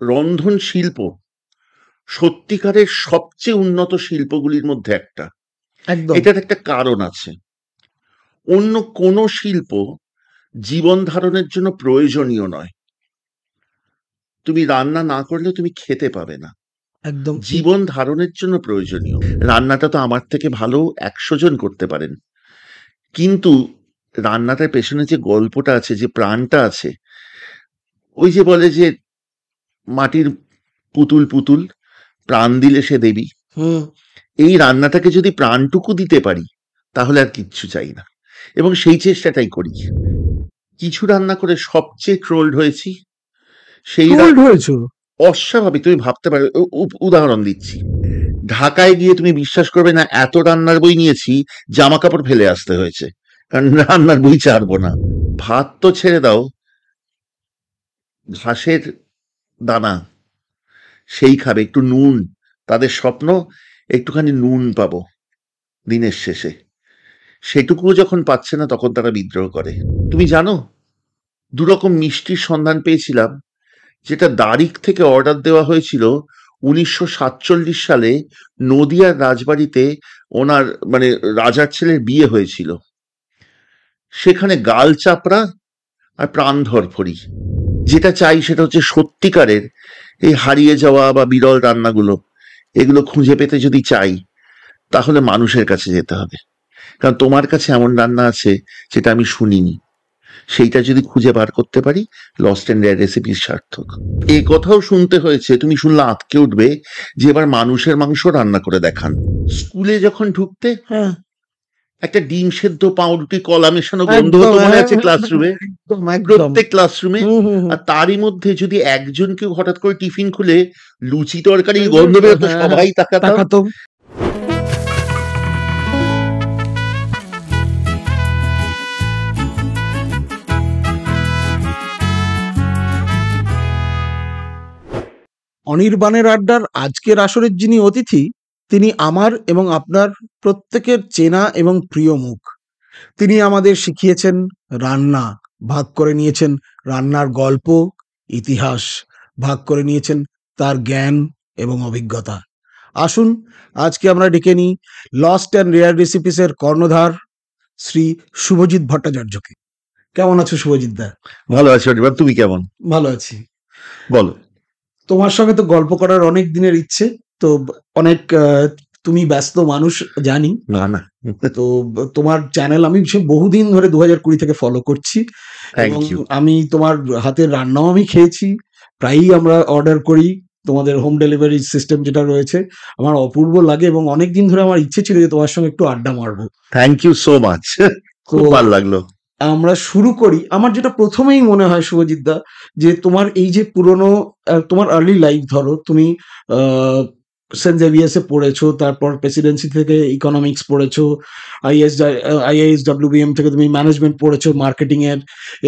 রন্ধন শিল্প সত্যিকারের সবচেয়ে উন্নত শিল্পগুলির মধ্যে একটা। একদম এটার একটা কারণ আছে। অন্য কোনো শিল্প জীবন ধারণের জন্য প্রয়োজনীয় নয়। তুমি রান্না না করলে তুমি খেতে পাবে না। একদম জীবন ধারণের জন্য প্রয়োজনীয়। রান্নাটা তো আমার থেকে ভালো ১০০ জন করতে পারেন, কিন্তু রান্নাটার পেছনে যে গল্পটা আছে, যে প্রাণটা আছে, ওই যে বলে যে মাটির পুতুল পুতুল, প্রাণ দিলে সে দেবী। হুম এই রান্নাটাকে যদি প্রাণটুকু দিতে পারি তাহলে আর কিচ্ছু চাই না, এবং সেই চেষ্টাটাই করি। কিছু রান্না করে সবচেয়ে ট্রোলড হয়েছি। সেই ট্রোলড হয়েছো? অস্বাভাবিক, তুমি ভাবতে পারো। উদাহরণ দিচ্ছি, ঢাকায় গিয়ে তুমি বিশ্বাস করবে না, এত রান্নার বই নিয়েছি, জামা কাপড় ফেলে আসতে হয়েছে, কারণ রান্নার বই ছাড়বো না। ভাত তো ছেড়ে দাও, ঘাসের দানা সেই খাবে, একটু নুন, তাদের স্বপ্ন একটুখানি নুন পাবো দিনের শেষে। সেটুকুও যখন পাচ্ছে না তখন তারা বিদ্রোহ করে। তুমি জানো, দুরকম মিষ্টির সন্ধান পেয়েছিলাম, যেটা দারিক থেকে অর্ডার দেওয়া হয়েছিল 1947 সালে। নদিয়ার রাজবাড়িতে ওনার মানে রাজার ছেলের বিয়ে হয়েছিল, সেখানে গাল চাপড়া আর প্রাণধর ফড়ি। যেটা চাই সেটা হচ্ছে সত্যিকারের এই হারিয়ে যাওয়া বা বিরল রান্নাগুলো। এগুলো খুঁজে পেতে যদি চাই তাহলে মানুষের কাছে যেতে হবে, কারণ তোমার কাছে এমন রান্না আছে যেটা আমি শুনিনি। সেইটা যদি খুঁজে বার করতে পারি, লস্ট অ্যান্ড রেয়ার রেসিপির সার্থক। এ কথাও শুনতে হয়েছে, তুমি শুনলে আঁতকে উঠবে, যে এবার মানুষের মাংস রান্না করে দেখান। স্কুলে যখন ঢুকতে হ্যাঁ একটা ডিম সেদ্ধ, পাউরুটি, কলা মেশানো গন্ধ হতো, মনে আছে? ক্লাসরুমে, প্রত্যেক ক্লাসরুমে। আর তারই মধ্যে যদি একজন কেউ হঠাৎ করে টিফিন খুলে লুচি তরকারি গন্ধ বেরোতো, সবাই তাকাতাম। অনির্বাণের আড্ডার আজকের আসরের যিনি অতিথি, তিনি আমার এবং আপনার প্রত্যেকের চেনা এবং প্রিয় মুখ। তিনি আমাদের শিখিয়েছেন রান্না, ভাগ করে নিয়েছেন রান্নার গল্প, ইতিহাস, ভাগ করে নিয়েছেন তার জ্ঞান এবং অভিজ্ঞতা। আসুন আজকে আমরা ডেকে নিই লস্ট অ্যান্ড রেয়ার রেসিপিসের কর্ণধার শ্রী শুভজিৎ ভট্টাচার্যকে। কেমন আছো শুভজিৎ দা? ভালো আছি অনির্বাণ, তুমি কেমন? ভালো আছি। বলো। তোমার সঙ্গে তো গল্প করার অনেক দিনের ইচ্ছে, তো অনেক তুমি ব্যস্ত মানুষ জানি। না না, তো তোমার চ্যানেল আমি সে বহুদিন ধরে 2020 থেকে ফলো করছি, এবং আমি তোমার হাতের রান্নাও আমি খেয়েছি। প্রায়ই আমরা অর্ডার করি, তোমাদের হোম ডেলিভারি সিস্টেম যেটা রয়েছে আমার অপূর্ব লাগে, এবং অনেকদিন ধরে আমার ইচ্ছে ছিল যে তোমার সঙ্গে একটু আড্ডা মারবো। থ্যাংক ইউ সো মাচ, খুব ভালো লাগলো। আমরা শুরু করি। আমার যেটা প্রথমেই মনে হয় শুভজিৎ দা, যে তোমার এই যে পুরনো তোমার আর্লি লাইফ, ধরো তুমি সেন্ট জেভিয়ার্সে পড়েছো, তারপর প্রেসিডেন্সি থেকে ইকোনমিক্স পড়েছো, IISWBM থেকে তুমি ম্যানেজমেন্ট পড়েছো মার্কেটিং এর,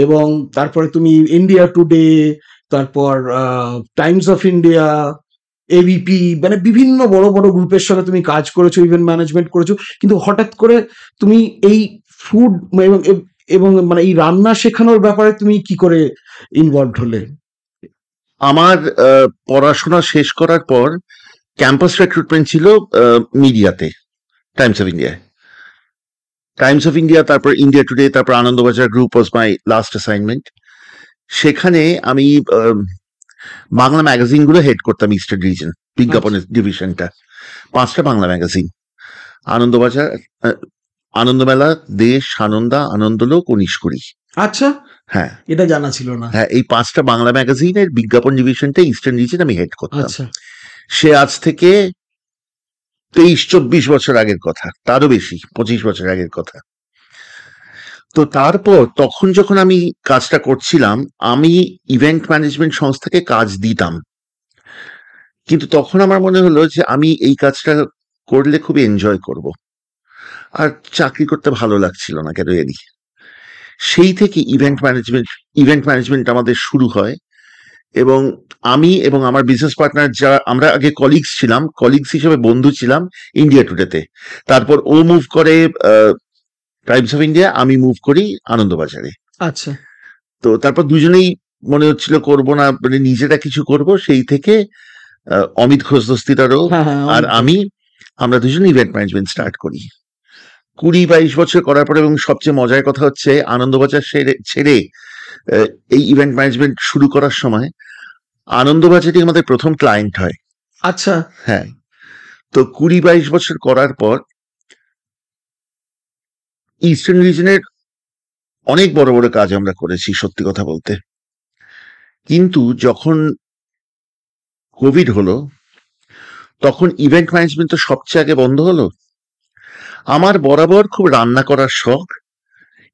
এবং তারপরে তুমি ইন্ডিয়া টুডে, তারপর টাইমস অফ ইন্ডিয়া, ABP, মানে বিভিন্ন বড় বড় গ্রুপের সঙ্গে তুমি কাজ করেছো, ইভেন্ট ম্যানেজমেন্ট করেছো, কিন্তু হঠাৎ করে তুমি এই ফুড এবং মানে এই রান্না শেখানোর ব্যাপারে তুমি কি করে ইনভলভড হলে? আমার পড়াশোনা শেষ করার পর ক্যাম্পাস রিক্রুটমেন্ট ছিল মিডিয়াতে, টাইমস অফ ইন্ডিয়া, তারপর ইন্ডিয়া টুডে, তারপর আনন্দবাজার গ্রুপ ওয়াজ মাই লাস্ট অ্যাসাইনমেন্ট। সেখানে আমি বাংলা ম্যাগাজিনগুলো হেড করতাম, ইস্টার্ন রিজন বিজ্ঞাপনের ডিভিশনটা। 5টা বাংলা ম্যাগাজিন, আনন্দবাজার, আনন্দমেলা, দেশ, আনন্দা, আনন্দলোক, 19-20। আচ্ছা, হ্যাঁ, এটা জানা ছিল না। হ্যাঁ, এই 5টা বাংলা ম্যাগাজিনের বিজ্ঞাপন ডিভিশনটা ইস্টার্ন রিজন আমি হেড করতাম। আচ্ছা, সে আজ থেকে 23-24 বছর আগের কথা, তারও বেশি, 25 বছর আগের কথা। তো তারপর তখন যখন আমি কাজটা করছিলাম, আমি ইভেন্ট ম্যানেজমেন্ট সংস্থাকে কাজ দিতাম, কিন্তু তখন আমার মনে হলো যে আমি এই কাজটা করলে খুব এনজয় করব, আর চাকরি করতে ভালো লাগছিল না কেন জানি। সেই থেকে ইভেন্ট ম্যানেজমেন্ট আমাদের শুরু হয়, এবং আমি এবং আমার বিজনেস পার্টনার, যারা আমরা আগে কলিগস ছিলাম, কলিগস হিসেবে বন্ধু ছিলাম ইন্ডিয়া টুডেতে। তারপর ও মুভ করে টাইমস অফ ইন্ডিয়া, আমি মুভ করি আনন্দবাজারে। আচ্ছা, তো তারপর দুজনেই মনে হচ্ছিল করব না, মানে নিজেরা কিছু করব, সেই থেকে অমিত ঘোষ দস্তিদারও হ্যাঁ হ্যাঁ আর আমি, আমরা দুজন ইভেন্ট ম্যানেজমেন্ট স্টার্ট করি 20-22 বছর করার পরে। এবং সবচেয়ে মজার কথা হচ্ছে আনন্দবাজার ছেড়ে এই ইভেন্ট ম্যানেজমেন্ট শুরু করার সময় আনন্দবাজারই আমাদের প্রথম ক্লায়েন্ট হয়। আচ্ছা হ্যাঁ, তো 20-22 বছর করার পর ইস্টার্ন রিজনের অনেক বড় বড় কাজ আমরা করেছি সত্যি কথা বলতে। কিন্তু যখন কোভিড হলো তখন ইভেন্ট ম্যানেজমেন্ট তো সবচেয়ে আগে বন্ধ হলো। আমার বরাবর খুব রান্না করার শখ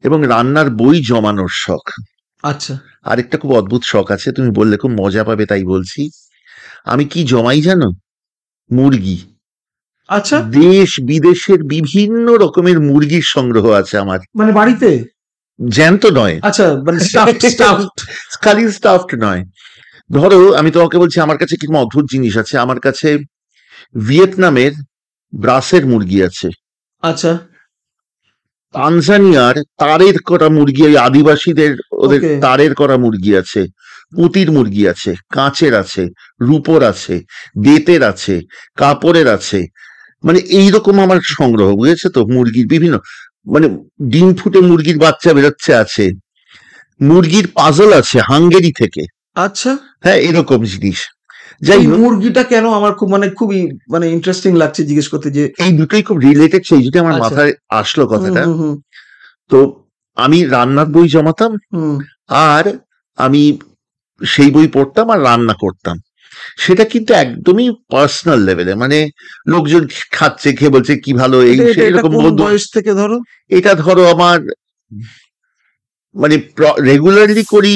এবং রান্নার বই জমানোর শখ। আচ্ছা আরেকটা খুব অদ্ভুত শখ আছে, তুমি বললে খুব মজা পাবে তাই বলছি। আমি কি জমাই জানো? মুরগি। আচ্ছা দেশ বিদেশের বিভিন্ন রকমের মুরগির সংগ্রহ আছে আমার। মানে বাড়িতে? জ্যান্ত নয়, আচ্ছা মানে স্টাফড খালি স্টাফড নয়। ধরো আমি তোমাকে বলছি আমার কাছে কিরকম অদ্ভুত জিনিস আছে। আমার কাছে ভিয়েতনামের ব্রাসের মুরগি আছে, আচ্ছা তানজানিয়ার তারের করা মুরগি, ওই আদিবাসীদের ওদের ওকে তারের করা মুরগি আছে, পুঁতির মুরগি আছে, কাঁচের আছে, রূপোর আছে, বেতের আছে, কাপড়ের আছে। মানে এইরকম আমার সংগ্রহ, বুঝেছো তো? মুরগির বিভিন্ন, মানে ডিম ফুটে মুরগির বাচ্চা বেরোচ্ছে আছে, মুরগির পাজল আছে হাঙ্গেরি থেকে। আচ্ছা হ্যাঁ, এরকম জিনিস। যাই এই হোক, মুরগিটা কেন আমার খুব মানে খুবই মানে ইন্টারেস্টিং লাগছে জিজ্ঞেস করতে যে এই দুটোই খুব রিলেটেড, সেই জন্য আমার আচ্ছা মাথায় আসলো হুম কথাটা। হুম হুম তো আমি রান্নার বই জমাতাম, হুম আর আমি সেই বই পড়তাম আর রান্না করতাম। সেটা কিন্তু একদমই পার্সোনাল লেভেলে, মানে লোকজন খাচ্ছে, খেয়ে বলছে কি ভালো, এই এটা এটা এটা এরকম কোন বন্ধু। বয়স থেকে ধরো? এটা ধরো আমার, মানে রেগুলারলি করি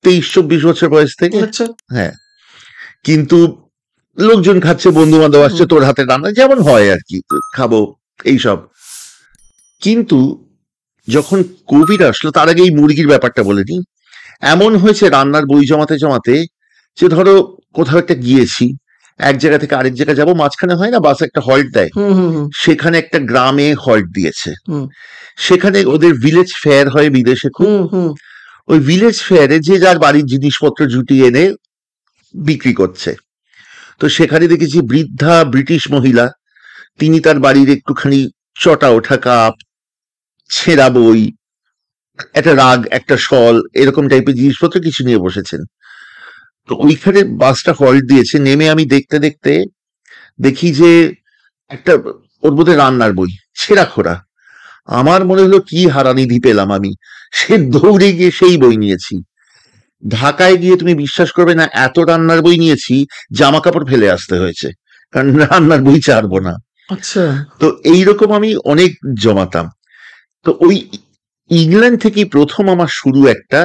23-24 বছর বয়স থেকে। আচ্ছা হ্যাঁ, কিন্তু লোকজন খাচ্ছে, বন্ধু বান্ধব আসছে, হুম তোর হাতে রান্না যেমন হয় আর কি, খাবো এইসব। কিন্তু যখন কোভিড আসলো তার আগে এই মুরগির ব্যাপারটা বলে নিই। এমন হয়েছে রান্নার বই জমাতে জমাতে, যে ধরো কোথাও একটা গিয়েছি, এক জায়গা থেকে আরেক জায়গায় যাবো, মাঝখানে হয় না বাস একটা হল্ট দেয়, হুম হুম হুম সেখানে একটা গ্রামে হল্ট দিয়েছে। হুম সেখানে ওদের ভিলেজ ফেয়ার হয় বিদেশে খুব। হুম হুম ওই ভিলেজ ফেয়ারে যে যার বাড়ির জিনিসপত্র জুটিয়ে এনে বিক্রি করছে। তো সেখানে দেখেছি বৃদ্ধা ব্রিটিশ মহিলা, তিনি তার বাড়ির একটুখানি চটা ওঠা কাপ, ছেঁড়া বই, একটা রাগ, একটা শল, এরকম টাইপের জিনিসপত্র কিছু নিয়ে বসেছেন। তো ওইখানে বাসটা হল্ট দিয়েছে, নেমে আমি দেখতে দেখতে দেখি যে একটা, ওর মধ্যে রান্নার বই, ছেঁড়া খোড়া। আমার মনে হলো কি হারানিধি পেলাম আমি, সে দৌড়ে গিয়ে সেই বই নিয়েছি। ঢাকায় গিয়ে তুমি বিশ্বাস করবে না, এত রান্নার বই নিয়েছি জামা কাপড় ফেলে আসতে হয়েছে, কারণ রান্নার বই ছাড়বো না। আচ্ছা তো এইরকম আমি অনেক জমাতাম। তো ওই ইংল্যান্ড থেকেই প্রথম আমার শুরু একটা।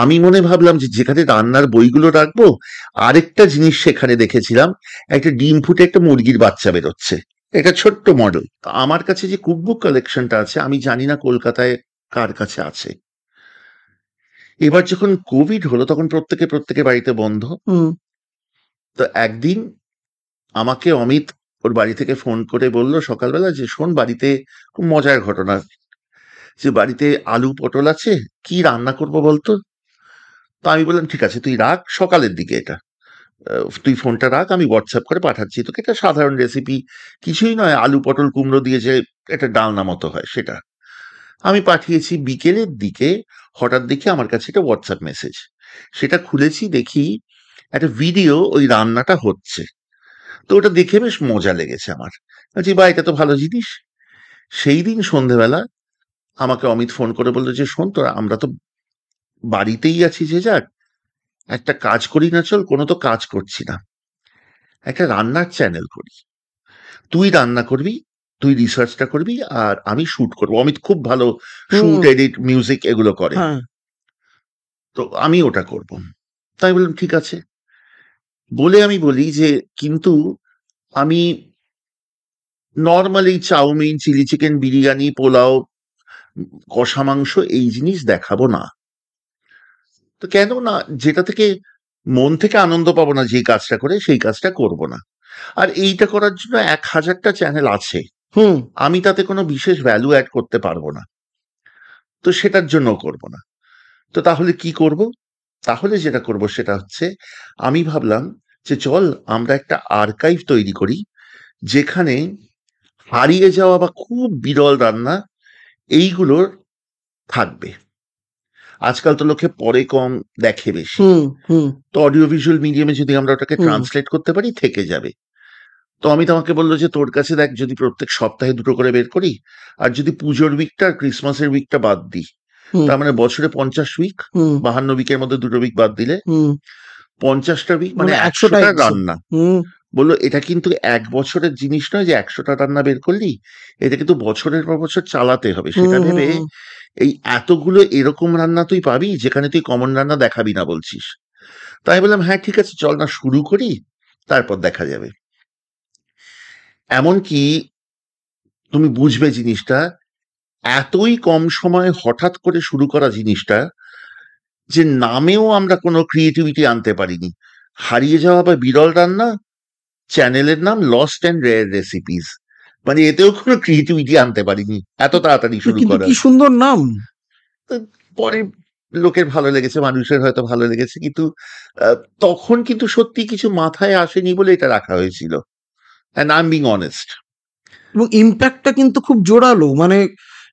আমি মনে ভাবলাম যে যেখানে রান্নার বইগুলো রাখবো, আরেকটা জিনিস সেখানে দেখেছিলাম, একটা ডিম ফুটে একটা মুরগির বাচ্চা বেরোচ্ছে, একটা ছোট্ট মডেল। আমার কাছে যে কুকবুক কালেকশনটা আছে, আমি জানি না কলকাতায় কার কাছে আছে। এবার যখন কোভিড হলো তখন প্রত্যেকের বাড়িতে বন্ধ। হুম তো একদিন আমাকে অমিত ওর বাড়ি থেকে ফোন করে বলল সকালবেলা, যে শোন, বাড়িতে খুব মজার ঘটনা, যে বাড়িতে আলু পটল আছে, কি রান্না করবো বলতো? তো আমি বললাম ঠিক আছে, তুই রাখ, সকালের দিকে এটা, তুই ফোনটা রাখ, আমি হোয়াটসঅ্যাপ করে পাঠাচ্ছি তোকে, একটা সাধারণ রেসিপি, কিছুই নয়, আলু পটল কুমড়ো দিয়ে যে একটা ডালনা মতো হয় সেটা। আমি পাঠিয়েছি। বিকেলের দিকে হঠাৎ দেখি আমার কাছে একটা হোয়াটসঅ্যাপ মেসেজ, সেটা খুলেছি, দেখি একটা ভিডিও, ওই রান্নাটা হচ্ছে। তো ওটা দেখে বেশ মজা লেগেছে আমার, বলছি বা এটা তো ভালো জিনিস। সেই দিন সন্ধেবেলা আমাকে অমিত ফোন করে বললো যে শোন, তো আমরা তো বাড়িতেই আছি যে যাক, একটা কাজ করি না, চল, কোনো তো কাজ করছি না, একটা রান্নার চ্যানেল করি, তুই রান্না করবি, তুই রিসার্চটা করবি, আর আমি শুট করবো। অমিত খুব ভালো শুট, হুম এডিট, মিউজিক এগুলো করে। হ্যাঁ তো আমি ওটা করব। তাই বললাম ঠিক আছে। বলে আমি বলি যে কিন্তু আমি normally chow mein, chilli chicken, biryani, pulao, কষা মাংস এই জিনিস দেখাবো না। তো কেন না, যেটা থেকে মন থেকে আনন্দ পাবো না যে কাজটা করে, সেই কাজটা করব না। আর এইটা করার জন্য 1000টা চ্যানেল আছে, হুম আমি তাতে কোনো বিশেষ ভ্যালু অ্যাড করতে পারবো না, তো সেটার জন্য করব না। তো তাহলে কি করব? তাহলে যেটা করব সেটা হচ্ছে, আমি ভাবলাম যে চল আমরা একটা আর্কাইভ তৈরি করি, যেখানে হারিয়ে যাওয়া বা খুব বিরল রান্না এইগুলোর থাকবে। আজকাল তো লোকে পড়ে কম, দেখে বেশি। হুম, হুম, তো অডিও ভিজুয়াল মিডিয়ামে যদি আমরা ওটাকে হুম, ট্রান্সলেট করতে পারি, থেকে যাবে। তো আমি তোমাকে বললো যে তোর কাছে দেখ, যদি প্রত্যেক সপ্তাহে 2টো করে বের করি, আর যদি পুজোর উইকটা আর ক্রিসমাসের উইকটা বাদ দিই, হুম, তার মানে বছরে 50 উইক, হুম, 52 উইকের মধ্যে 2টো উইক বাদ দিলে হুম। 50টা উইক, মানে মানে ১০০টা 100টা এপিসোড। রান্না। হুম, বললো এটা কিন্তু 1 বছরের জিনিস নয় যে 100টা রান্না বের করলি, এটা কিন্তু বছরের পর বছর চালাতে হবে। হুম, সেটা হুম, ভেবে হুম। এই এতগুলো এরকম রান্না তুই পাবি যেখানে তুই কমন রান্না দেখাবি না বলছিস। তাই বললাম হ্যাঁ ঠিক আছে, চল না শুরু করি, তারপর দেখা যাবে। এমনকি তুমি বুঝবে জিনিসটা, এতই কম সময়ে হঠাৎ করে শুরু করা জিনিসটা, যে নামেও আমরা কোনো ক্রিয়েটিভিটি আনতে পারিনি। হারিয়ে যাওয়া বা বিরল রান্না, চ্যানেলের নাম লস্ট অ্যান্ড রেয়ার রেসিপিস। মানে এতেও কোনো ক্রিয়েটিভিটি আনতে পারিনি, এত তাড়াতাড়ি শুরু কিন্তু করা। কি সুন্দর নাম! তো পরে লোকের ভালো লেগেছে, মানুষের হয়তো ভালো লেগেছে, কিন্তু তখন কিন্তু সত্যি কিছু মাথায় আসেনি বলে এটা রাখা হয়েছিল। And I am being honest. এবং ইমপ্যাক্টটা কিন্তু খুব জোরালো। মানে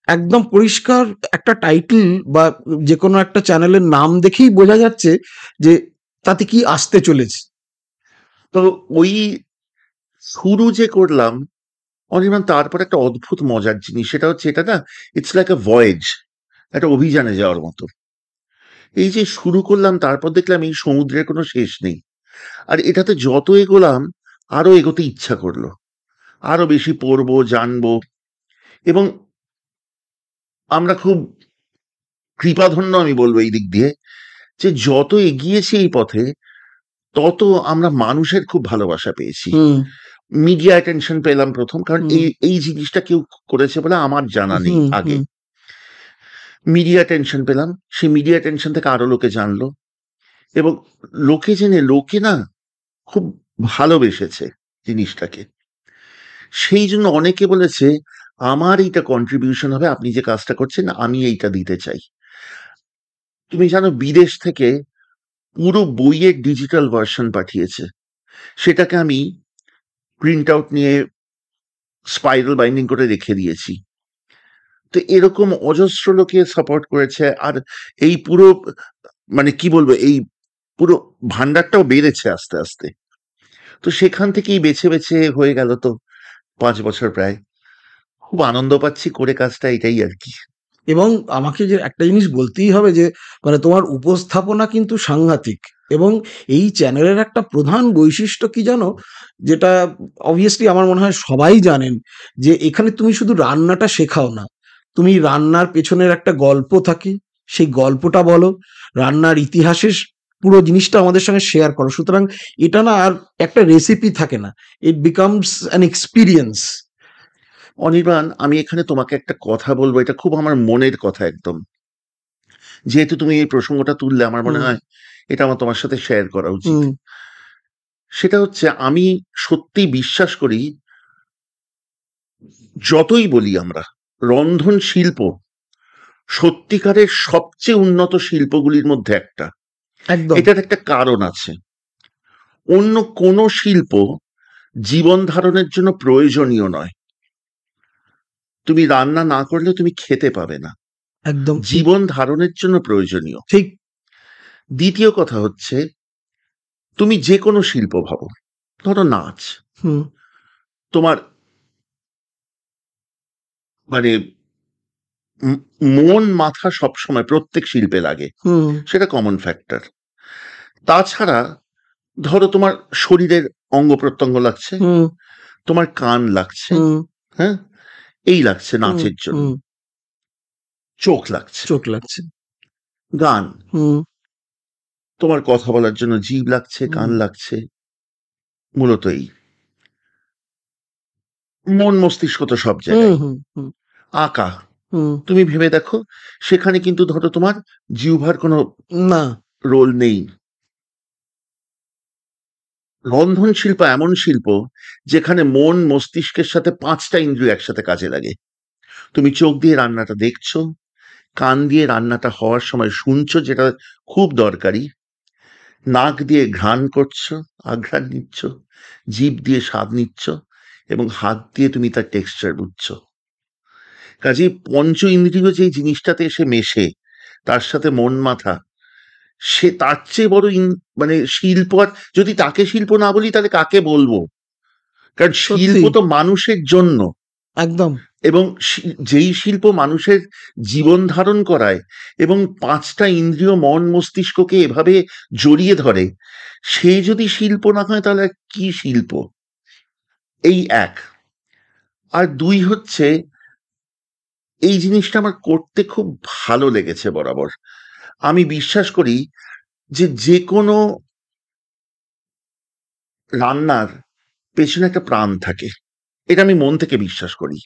একদম পরিষ্কার একটা টাইটেল বা যেকোনো একটা চ্যানেলের নাম দেখেই বোঝা যাচ্ছে যে তাতে কি আসতে চলেছে। তো ওই শুরু যে করলাম অনির্বাণ, তারপর একটা অদ্ভুত মজার জিনিস, সেটা হচ্ছে এটা না, ইটস লাইক আ ভয়েজ, একটা অভিযানে যাওয়ার মতো। এই যে শুরু করলাম, তারপর দেখলাম এই সমুদ্রের কোনো শেষ নেই। আর এটাতে যত এগোলাম, আরো এগোতে ইচ্ছা করলো, আরো বেশি পড়বো, জানবো। এবং আমরা খুব কৃপাধন্য, আমি বলবো এই দিক দিয়ে, যে যত এগিয়েছি এই পথে, তত আমরা মানুষের খুব ভালোবাসা পেয়েছি। হুম, মিডিয়া অ্যাটেনশন পেলাম প্রথম, কারণ হুম, এই এই জিনিসটা কেউ করেছে বলে আমার জানা নেই হুম, আগে। হুম, মিডিয়া টেনশন পেলাম, সেই মিডিয়া টেনশন থেকে আরো লোকে জানলো, এবং লোকে জেনে লোকে না খুব ভালোবেসেছে জিনিসটাকে। সেই জন্য অনেকে বলেছে আমার এইটা কন্ট্রিবিউশন হবে, আপনি যে কাজটা করছেন আমি এইটা দিতে চাই। তুমি জানো, বিদেশ থেকে পুরো বইয়ের ডিজিটাল ভার্সন পাঠিয়েছে, সেটাকে আমি প্রিন্ট আউট নিয়ে স্পাইরাল বাইন্ডিং করে রেখে দিয়েছি। তো এরকম অজস্র লোকে সাপোর্ট করেছে। আর এই পুরো, মানে কি বলবো, এই পুরো ভান্ডারটাও বেড়েছে আস্তে আস্তে। তো সেখান থেকেই বেছে বেছে হয়ে গেল তো 5 বছর প্রায়। খুব আনন্দ পাচ্ছি করে কাজটা, এটাই আর কি। এবং আমাকে যে একটা জিনিস বলতেই হবে যে মানে তোমার উপস্থাপনা কিন্তু সাংঘাতিক। এবং এই চ্যানেলের একটা প্রধান বৈশিষ্ট্য কি জানো? যেটা অবভিয়াসলি আমার মনে হয় সবাই জানেন, যে এখানে তুমি শুধু রান্নাটা শেখাও না, তুমি রান্নার পেছনের একটা গল্প থাকে, সেই গল্পটা বলো, রান্নার ইতিহাসের পুরো জিনিসটা আমাদের সঙ্গে শেয়ার করো। সুতরাং এটা না আর একটা রেসিপি থাকে না, it becomes an experience. Anirban, আমি এখানে তোমাকে একটা কথা বলবো, এটা খুব আমার মনের কথা একদম। যেহেতু তুমি এই প্রসঙ্গটা তুললে, আমার মনে হুম, হয় এটা আমার তোমার সাথে শেয়ার করা উচিত। হুম, সেটা হচ্ছে, আমি সত্যি বিশ্বাস করি, যতই বলি আমরা, রন্ধন শিল্প সত্যিকারের সবচেয়ে উন্নত শিল্পগুলির মধ্যে একটা। একদম এটার একটা কারণ আছে। অন্য কোনো শিল্প জীবন ধারণের জন্য প্রয়োজনীয় নয়। তুমি রান্না না করলে তুমি খেতে পাবে না। একদম ঠিক, জীবন ধারণের জন্য প্রয়োজনীয়। ঠিক। দ্বিতীয় কথা হচ্ছে, তুমি যে কোনো শিল্প ভাবো, ধরো নাচ, হুম, তোমার মানে ম- মন মাথা সবসময় প্রত্যেক শিল্পে লাগে, হুম, সেটা কমন ফ্যাক্টর। তাছাড়া ধরো তোমার শরীরের অঙ্গ প্রত্যঙ্গ লাগছে, হুম, তোমার কান লাগছে, হুম, হ্যাঁ, এই লাগছে হুম, নাচের জন্য, হুম, চোখ লাগছে চোখ লাগছে। গান, হুম, তোমার কথা বলার জন্য জিভ লাগছে, হুম, কান লাগছে, মূলত এই। মন মস্তিষ্ক তো সব হুম, জায়গায়। হুম, হুম, আঁকা, হুম, তুমি ভেবে দেখো, সেখানে কিন্তু ধরো তোমার জিহ্বার কোনো না, রোল নেই। রন্ধন শিল্প এমন শিল্প যেখানে মন মস্তিষ্কের সাথে 5টা ইন্দ্রিয় একসাথে কাজে লাগে। তুমি চোখ দিয়ে রান্নাটা দেখছো, কান দিয়ে রান্নাটা হওয়ার সময় শুনছো, যেটা খুব দরকারি, নাক দিয়ে ঘ্রাণ করছো, আঘ্রাণ নিচ্ছ, জিভ দিয়ে স্বাদ নিচ্ছ এবং হাত দিয়ে তুমি তার টেক্সচার বুঝছো। কাজেই পঞ্চ ইন্দ্রিয় যে জিনিসটাতে এসে মেশে, তার সাথে মন মাথা, সে তার চেয়ে বড় মানে শিল্প আর যদি তাকে শিল্প না বলি তাহলে কাকে বলবো? কারণ সত্যি শিল্প তো মানুষের জন্য, একদম। এবং যেই শিল্প মানুষের জীবন ধারণ করায় এবং পাঁচটা ইন্দ্রিয় মন মস্তিষ্ককে এভাবে জড়িয়ে ধরে, সে যদি শিল্প না হয় তাহলে আর কি শিল্প? এই এক। আর দুই হচ্ছে, এই জিনিসটা আমার করতে খুব ভালো লেগেছে বরাবর। আমি বিশ্বাস করি যে যে কোনো রান্নার পেছনে একটা প্রাণ থাকে, এটা আমি মন থেকে বিশ্বাস করি।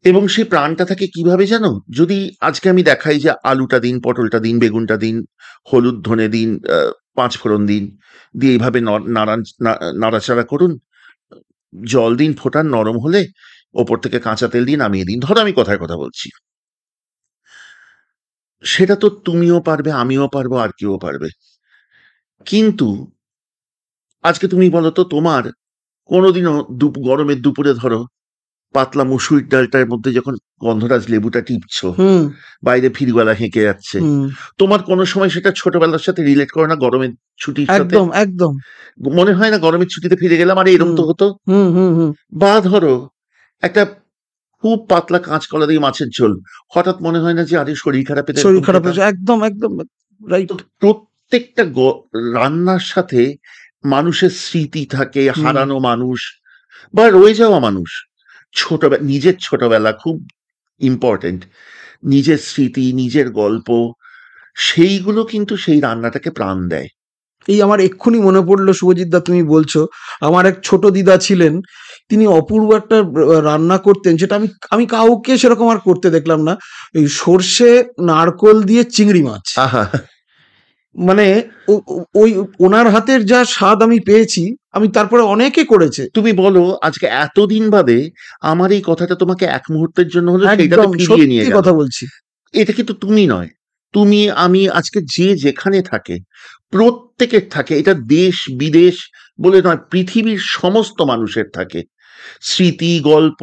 এবং সেই প্রাণটা থাকে কিভাবে জানো? যদি আজকে আমি দেখাই যে আলুটা দিন, পটলটা দিন, বেগুনটা দিন, হলুদ ধনে দিন, পাঁচ ফোড়ন দিন, দিয়ে এইভাবে নাড়াচাড়া করুন, জল দিন, ফোটান, নরম হলে ওপর থেকে কাঁচা তেল দিয়ে নামিয়ে দিন। ধরো আমি কথায় কথা বলছি, সেটা তো তুমিও পারবে, আমিও পারবো, আর কেউ পারবে। কিন্তু আজকে তুমি বলো তো, তোমার কোনোদিনও গরমের দুপুরে ধরো পাতলা মুসুরির ডালটার মধ্যে যখন গন্ধরাজ লেবুটা টিপছো, হুম, বাইরে ফিরওয়ালা হেঁকে যাচ্ছে, হুম। তোমার কোনো সময় সেটা ছোটবেলার সাথে রিলেট করে না? গরমের ছুটির সাথে একদম, একদম। মনে হয় না গরমের ছুটিতে ফিরে গেলাম, আরে এরম হুম, তো হতো? হুম, হুম, হুম। বা ধরো একটা খুব পাতলা কাঁচকলা দিয়ে মাছের ঝোল, হঠাৎ মনে হয় না যে আরে শরীর খারাপে তো শরীর এরকম খারাপ খেতাম? হয়েছে। একদম, একদম রাইট। তো প্রত্যেকটা রান্নার সাথে মানুষের স্মৃতি থাকে, হুম। হারানো মানুষ বা রয়ে যাওয়া মানুষ, নিজের ছোটবেলা খুব ইম্পর্টেন্ট, নিজের স্মৃতি, নিজের গল্প, সেইগুলো কিন্তু সেই রান্নাটাকে প্রাণ দেয়। এই আমার এক্ষুনি মনে পড়লো শুভজিৎ দা, তুমি বলছো, আমার এক ছোট দিদা ছিলেন, তিনি অপূর্ব একটা রান্না করতেন, যেটা আমি আমি কাউকে সেরকম আর করতে দেখলাম না। এই সর্ষে নারকোল দিয়ে চিংড়ি মাছ, আহা! মানে ওই ওনার হাতের যা স্বাদ আমি পেয়েছি, আমি তারপরে অনেকে করেছে। তুমি বলো আজকে এতদিন বাদে আমার এই কথাটা তোমাকে এক মুহূর্তের জন্য হলেও সেইটাতে একদম ফিরিয়ে সত্যি নিয়ে গেল। কথা বলছি। এটা কিন্তু তুমি নয়, তুমি আমি আজকে যে যেখানে থাকে, প্রত্যেকের থাকে, এটা দেশ বিদেশ বলে নয়, পৃথিবীর সমস্ত মানুষের থাকে স্মৃতি, গল্প।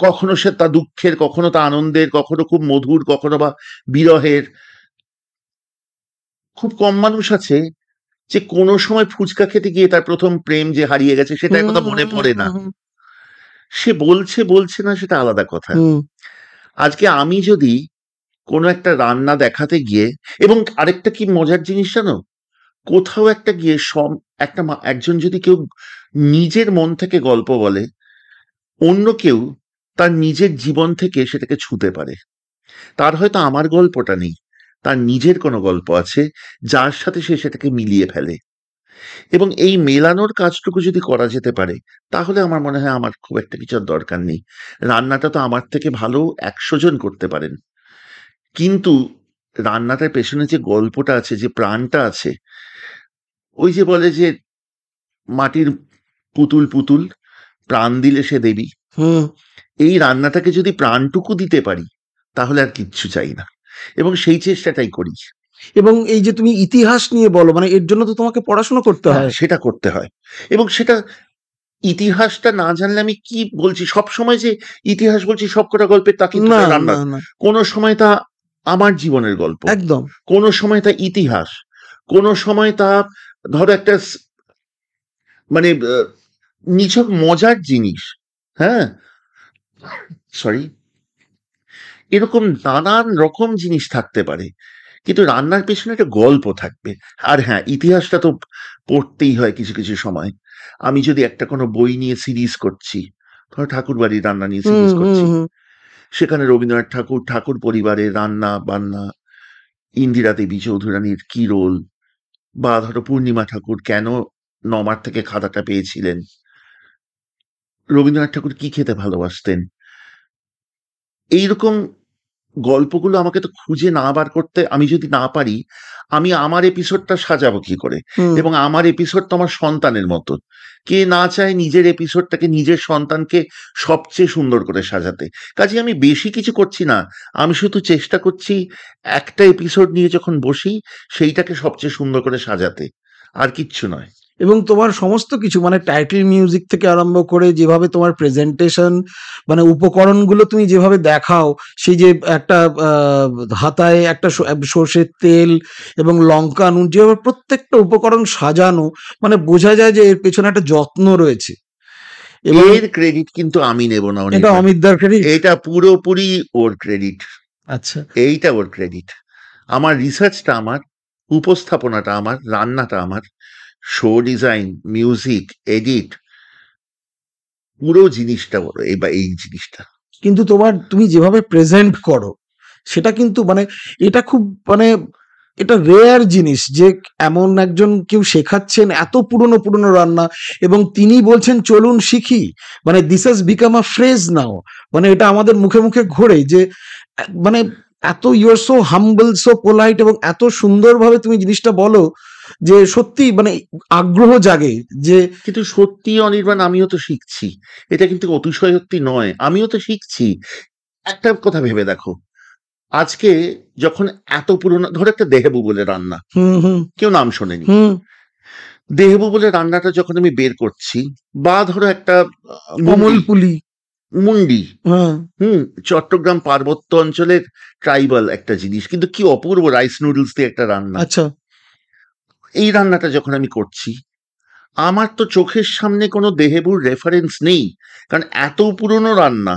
কখনো সে তা দুঃখের, কখনো তা আনন্দের, কখনো খুব মধুর, কখনো বা বিরহের। খুব কম মানুষ আছে যে কোনো সময় ফুচকা খেতে গিয়ে তার প্রথম প্রেম যে হারিয়ে গেছে সেটার হুম, কথা মনে হুম, পড়ে না। হুম, হুম, সে বলছে বলছে না সেটা আলাদা কথা। হুম, আজকে আমি যদি কোনো একটা রান্না দেখাতে গিয়ে, এবং আরেকটা কি মজার জিনিস জানো, কোথাও একটা গিয়ে একজন যদি কেউ নিজের মন থেকে গল্প বলে, অন্য কেউ তার নিজের জীবন থেকে সেটাকে ছুঁতে পারে। তার হয়তো আমার গল্পটা নেই, তার নিজের কোনো গল্প আছে যার সাথে সে সেটাকে মিলিয়ে ফেলে। এবং এই মেলানোর কাজটুকু যদি করা যেতে পারে, তাহলে আমার মনে হয় আমার খুব একটা কিছুর দরকার নেই। রান্নাটা তো আমার থেকে ভালো ১০০ জন করতে পারেন। কিন্তু রান্নাটার পেছনে যে গল্পটা আছে, যে প্রাণটা আছে, ওই যে বলে যে মাটির পুতুল পুতুল, প্রাণ দিলে সে দেবী। হুম। এই রান্নাটাকে যদি প্রাণটুকু দিতে পারি, তাহলে আর কিচ্ছু চাই না। এবং সেই চেষ্টাটাই করি। এবং এই যে তুমি ইতিহাস নিয়ে বলো, মানে এর জন্য তো তোমাকে পড়াশোনা করতে হ্যাঁ, হয়। সেটা করতে হয়। এবং সেটা ইতিহাসটা না জানলে আমি কি বলছি? সবসময় যে ইতিহাস বলছি সবকটা গল্পের, তা কিন্তু না, তা না, রান্নার। না। কোনো সময় তা আমার জীবনের গল্প, একদম। কোনো সময় তা ইতিহাস, কোনো সময় তা ধরো একটা মানে নিছক মজার জিনিস। হ্যাঁ? সরি। এরকম নানান রকম জিনিস থাকতে পারে। কিন্তু রান্নার পেছনে একটা গল্প থাকবে। আর হ্যাঁ, ইতিহাসটা তো পড়তেই হয় কিছু, কিছু সময়। আমি যদি একটা কোনো বই নিয়ে সিরিজ করছি, ধরো ঠাকুরবাড়ির রান্না নিয়ে হুম, সিরিজ হুম, করছি। হুম। সেখানে রবীন্দ্রনাথ ঠাকুর, ঠাকুর পরিবারের রান্না-বান্না, ইন্দিরা দেবী চৌধুরানীর কি রোল, বা ধরো পূর্ণিমা ঠাকুর কেন 'ন মার' থেকে খাতাটা পেয়েছিলেন, রবীন্দ্রনাথ ঠাকুর কি খেতে ভালোবাসতেন। এইরকম গল্পগুলো আমাকে তো খুঁজে না বার করতে, আমি যদি না পারি, আমি আমার এপিসোডটা সাজাবো কি করে? হুম। এবং আমার এপিসোড তো আমার সন্তানের মতো। কে না চায় নিজের এপিসোডটাকে, নিজের সন্তানকে সবচেয়ে সুন্দর করে সাজাতে? কাজেই আমি বেশি কিছু করছি না। আমি শুধু চেষ্টা করছি একটা এপিসোড নিয়ে যখন বসি, সেইটাকে সবচেয়ে সুন্দর করে সাজাতে। আর কিচ্ছু নয়। এবং তোমার সমস্ত কিছু মানে টাইটেল মিউজিক থেকে আরম্ভ করে যেভাবে তোমার প্রেজেন্টেশন, মানে উপকরণগুলো তুমি যেভাবে দেখাও, সেই যে একটা হাতায় একটা সর্ষের তেল এবং লঙ্কা নুন, যেভাবে প্রত্যেকটা উপকরণ সাজানো, মানে বোঝা যায় যে এর পেছনে একটা যত্ন রয়েছে। এবং এর ক্রেডিট কিন্তু আমি নেব না এটা অনির্বাণ। অমিতদার ক্রেডিট। এটা পুরোপুরি ওর ক্রেডিট। আচ্ছা। এইটা ওর ক্রেডিট। আমার রিসার্চটা আমার, উপস্থাপনাটা আমার, রান্নাটা আমার, শো ডিজাইন, মিউজিক, এডিট, পুরো জিনিসটা ওর। এই জিনিসটা কিন্তু তুমি যেভাবে প্রেজেন্ট করো, সেটা কিন্তু মানে এটা খুব মানে এটা রেয়ার জিনিস যে এমন একজন কেউ শেখাচ্ছেন এত পুরনো পুরনো রান্না, এবং তিনি বলছেন চলুন শিখি। মানে this has become a phrase now. মানে এটা আমাদের মুখে মুখে ঘোরে যে মানে এত your so humble, so polite, এবং এত সুন্দরভাবে তুমি জিনিসটা বলো যে সত্যি মানে আগ্রহ জাগে যে কিন্তু সত্যি অনির্বাণ, আমিও তো শিখছি। এটা কিন্তু অতিশয়োক্তি নয়, আমিও তো শিখছি। একটা কথা ভেবে দেখো, আজকে যখন এত পুরনো, ধরো একটা দেহেবু বলে রান্না, হুম হুম কেউ নাম শোনেনি, হুম দেহেবু বলে রান্নাটা যখন আমি বের করছি, বা ধরো একটা অমল মুন্ডি, পুলি। মুন্ডি, হ্যাঁ। চট্টগ্রাম পার্বত্য অঞ্চলের ট্রাইবাল একটা জিনিস, কিন্তু কি অপূর্ব রাইস নুডলস দিয়ে একটা রান্না। আচ্ছা। এই রান্নাটা যখন আমি করছি, আমার তো চোখের সামনে কোনো দেহেবুর রেফারেন্স নেই, কারণ এত পুরনো রান্না,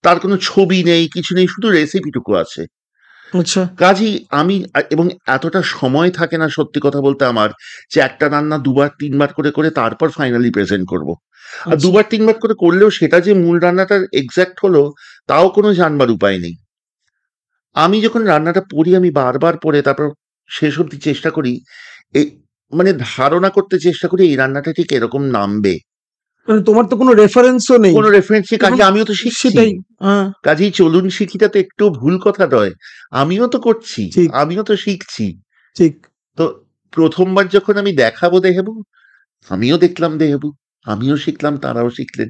তার কোনো ছবি নেই, কিছু নেই, শুধু রেসিপিটুকু আছে। আচ্ছা। কাজেই আমি এবং এতটা সময় থাকে না সত্যি কথা বলতে আমার, যে একটা রান্না দুবার তিনবার করে করে তারপর ফাইনালি প্রেজেন্ট করব। আর আচ্ছা। দুবার তিনবার করে করলেও সেটা যে মূল রান্নাটার এক্সাক্ট হলো, তাও কোনো জানবার উপায় নেই। আমি যখন রান্নাটা পড়ি, আমি বারবার পড়ে তারপর শেষ অবধি চেষ্টা করি, এই মানে ধারণা করতে চেষ্টা করি এই রান্নাটা ঠিক এরকম নামবে। মানে তোমার তো কোনো রেফারেন্সও নেই। কোনো রেফারেন্স নেই, এবং কাজে আমিও তো শিখছি। সেটাই। হ্যাঁ। কাজেই চলুন শিখিটা তো একটু ভুল কথা নয়। আমিও তো করছি, ঠিক। আমিও তো শিখছি। ঠিক। তো প্রথমবার যখন আমি দেখাবো দেহেবু, আমিও দেখলাম দেহেবু, আমিও শিখলাম, তারাও শিখলেন।